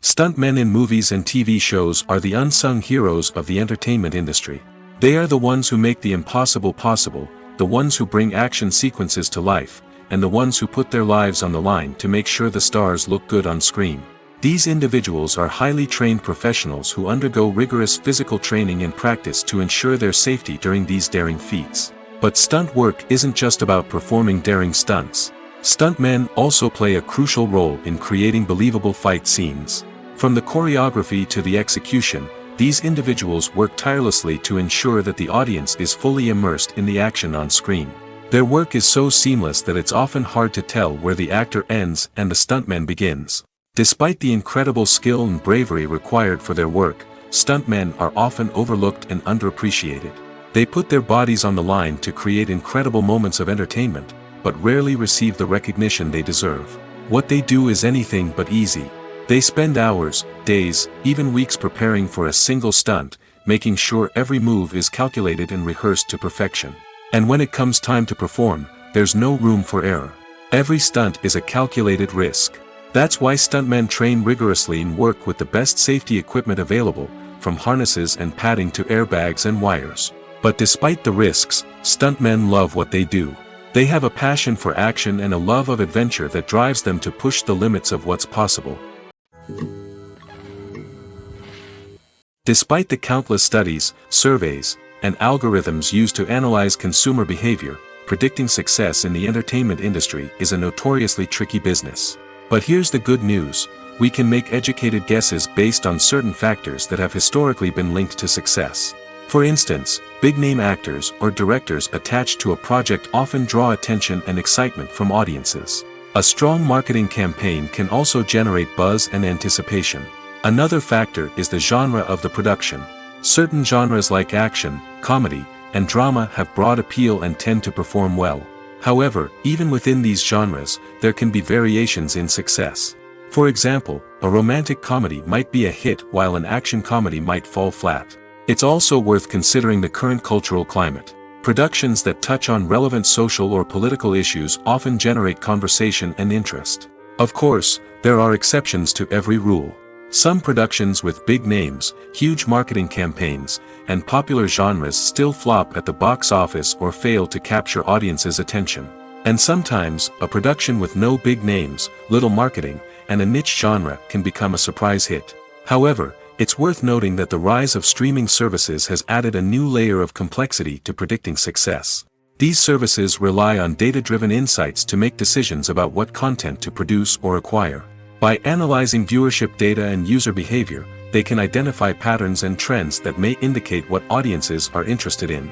Stuntmen in movies and TV shows are the unsung heroes of the entertainment industry. They are the ones who make the impossible possible, the ones who bring action sequences to life, and the ones who put their lives on the line to make sure the stars look good on screen. These individuals are highly trained professionals who undergo rigorous physical training and practice to ensure their safety during these daring feats. But stunt work isn't just about performing daring stunts. Stuntmen also play a crucial role in creating believable fight scenes. From the choreography to the execution, these individuals work tirelessly to ensure that the audience is fully immersed in the action on screen. Their work is so seamless that it's often hard to tell where the actor ends and the stuntman begins. Despite the incredible skill and bravery required for their work, stuntmen are often overlooked and underappreciated. They put their bodies on the line to create incredible moments of entertainment, but rarely receive the recognition they deserve. What they do is anything but easy. They spend hours, days, even weeks preparing for a single stunt, making sure every move is calculated and rehearsed to perfection. And when it comes time to perform, there's no room for error. Every stunt is a calculated risk. That's why stuntmen train rigorously and work with the best safety equipment available, from harnesses and padding to airbags and wires. But despite the risks, stuntmen love what they do. They have a passion for action and a love of adventure that drives them to push the limits of what's possible. Despite the countless studies, surveys, and algorithms used to analyze consumer behavior, predicting success in the entertainment industry is a notoriously tricky business. But here's the good news: we can make educated guesses based on certain factors that have historically been linked to success. For instance, big-name actors or directors attached to a project often draw attention and excitement from audiences. A strong marketing campaign can also generate buzz and anticipation. Another factor is the genre of the production. Certain genres like action, comedy, and drama have broad appeal and tend to perform well. However, even within these genres, there can be variations in success. For example, a romantic comedy might be a hit while an action comedy might fall flat. It's also worth considering the current cultural climate. Productions that touch on relevant social or political issues often generate conversation and interest. Of course, there are exceptions to every rule. Some productions with big names, huge marketing campaigns, and popular genres still flop at the box office or fail to capture audiences' attention. And sometimes, a production with no big names, little marketing, and a niche genre can become a surprise hit. However, it's worth noting that the rise of streaming services has added a new layer of complexity to predicting success. These services rely on data-driven insights to make decisions about what content to produce or acquire. By analyzing viewership data and user behavior, they can identify patterns and trends that may indicate what audiences are interested in.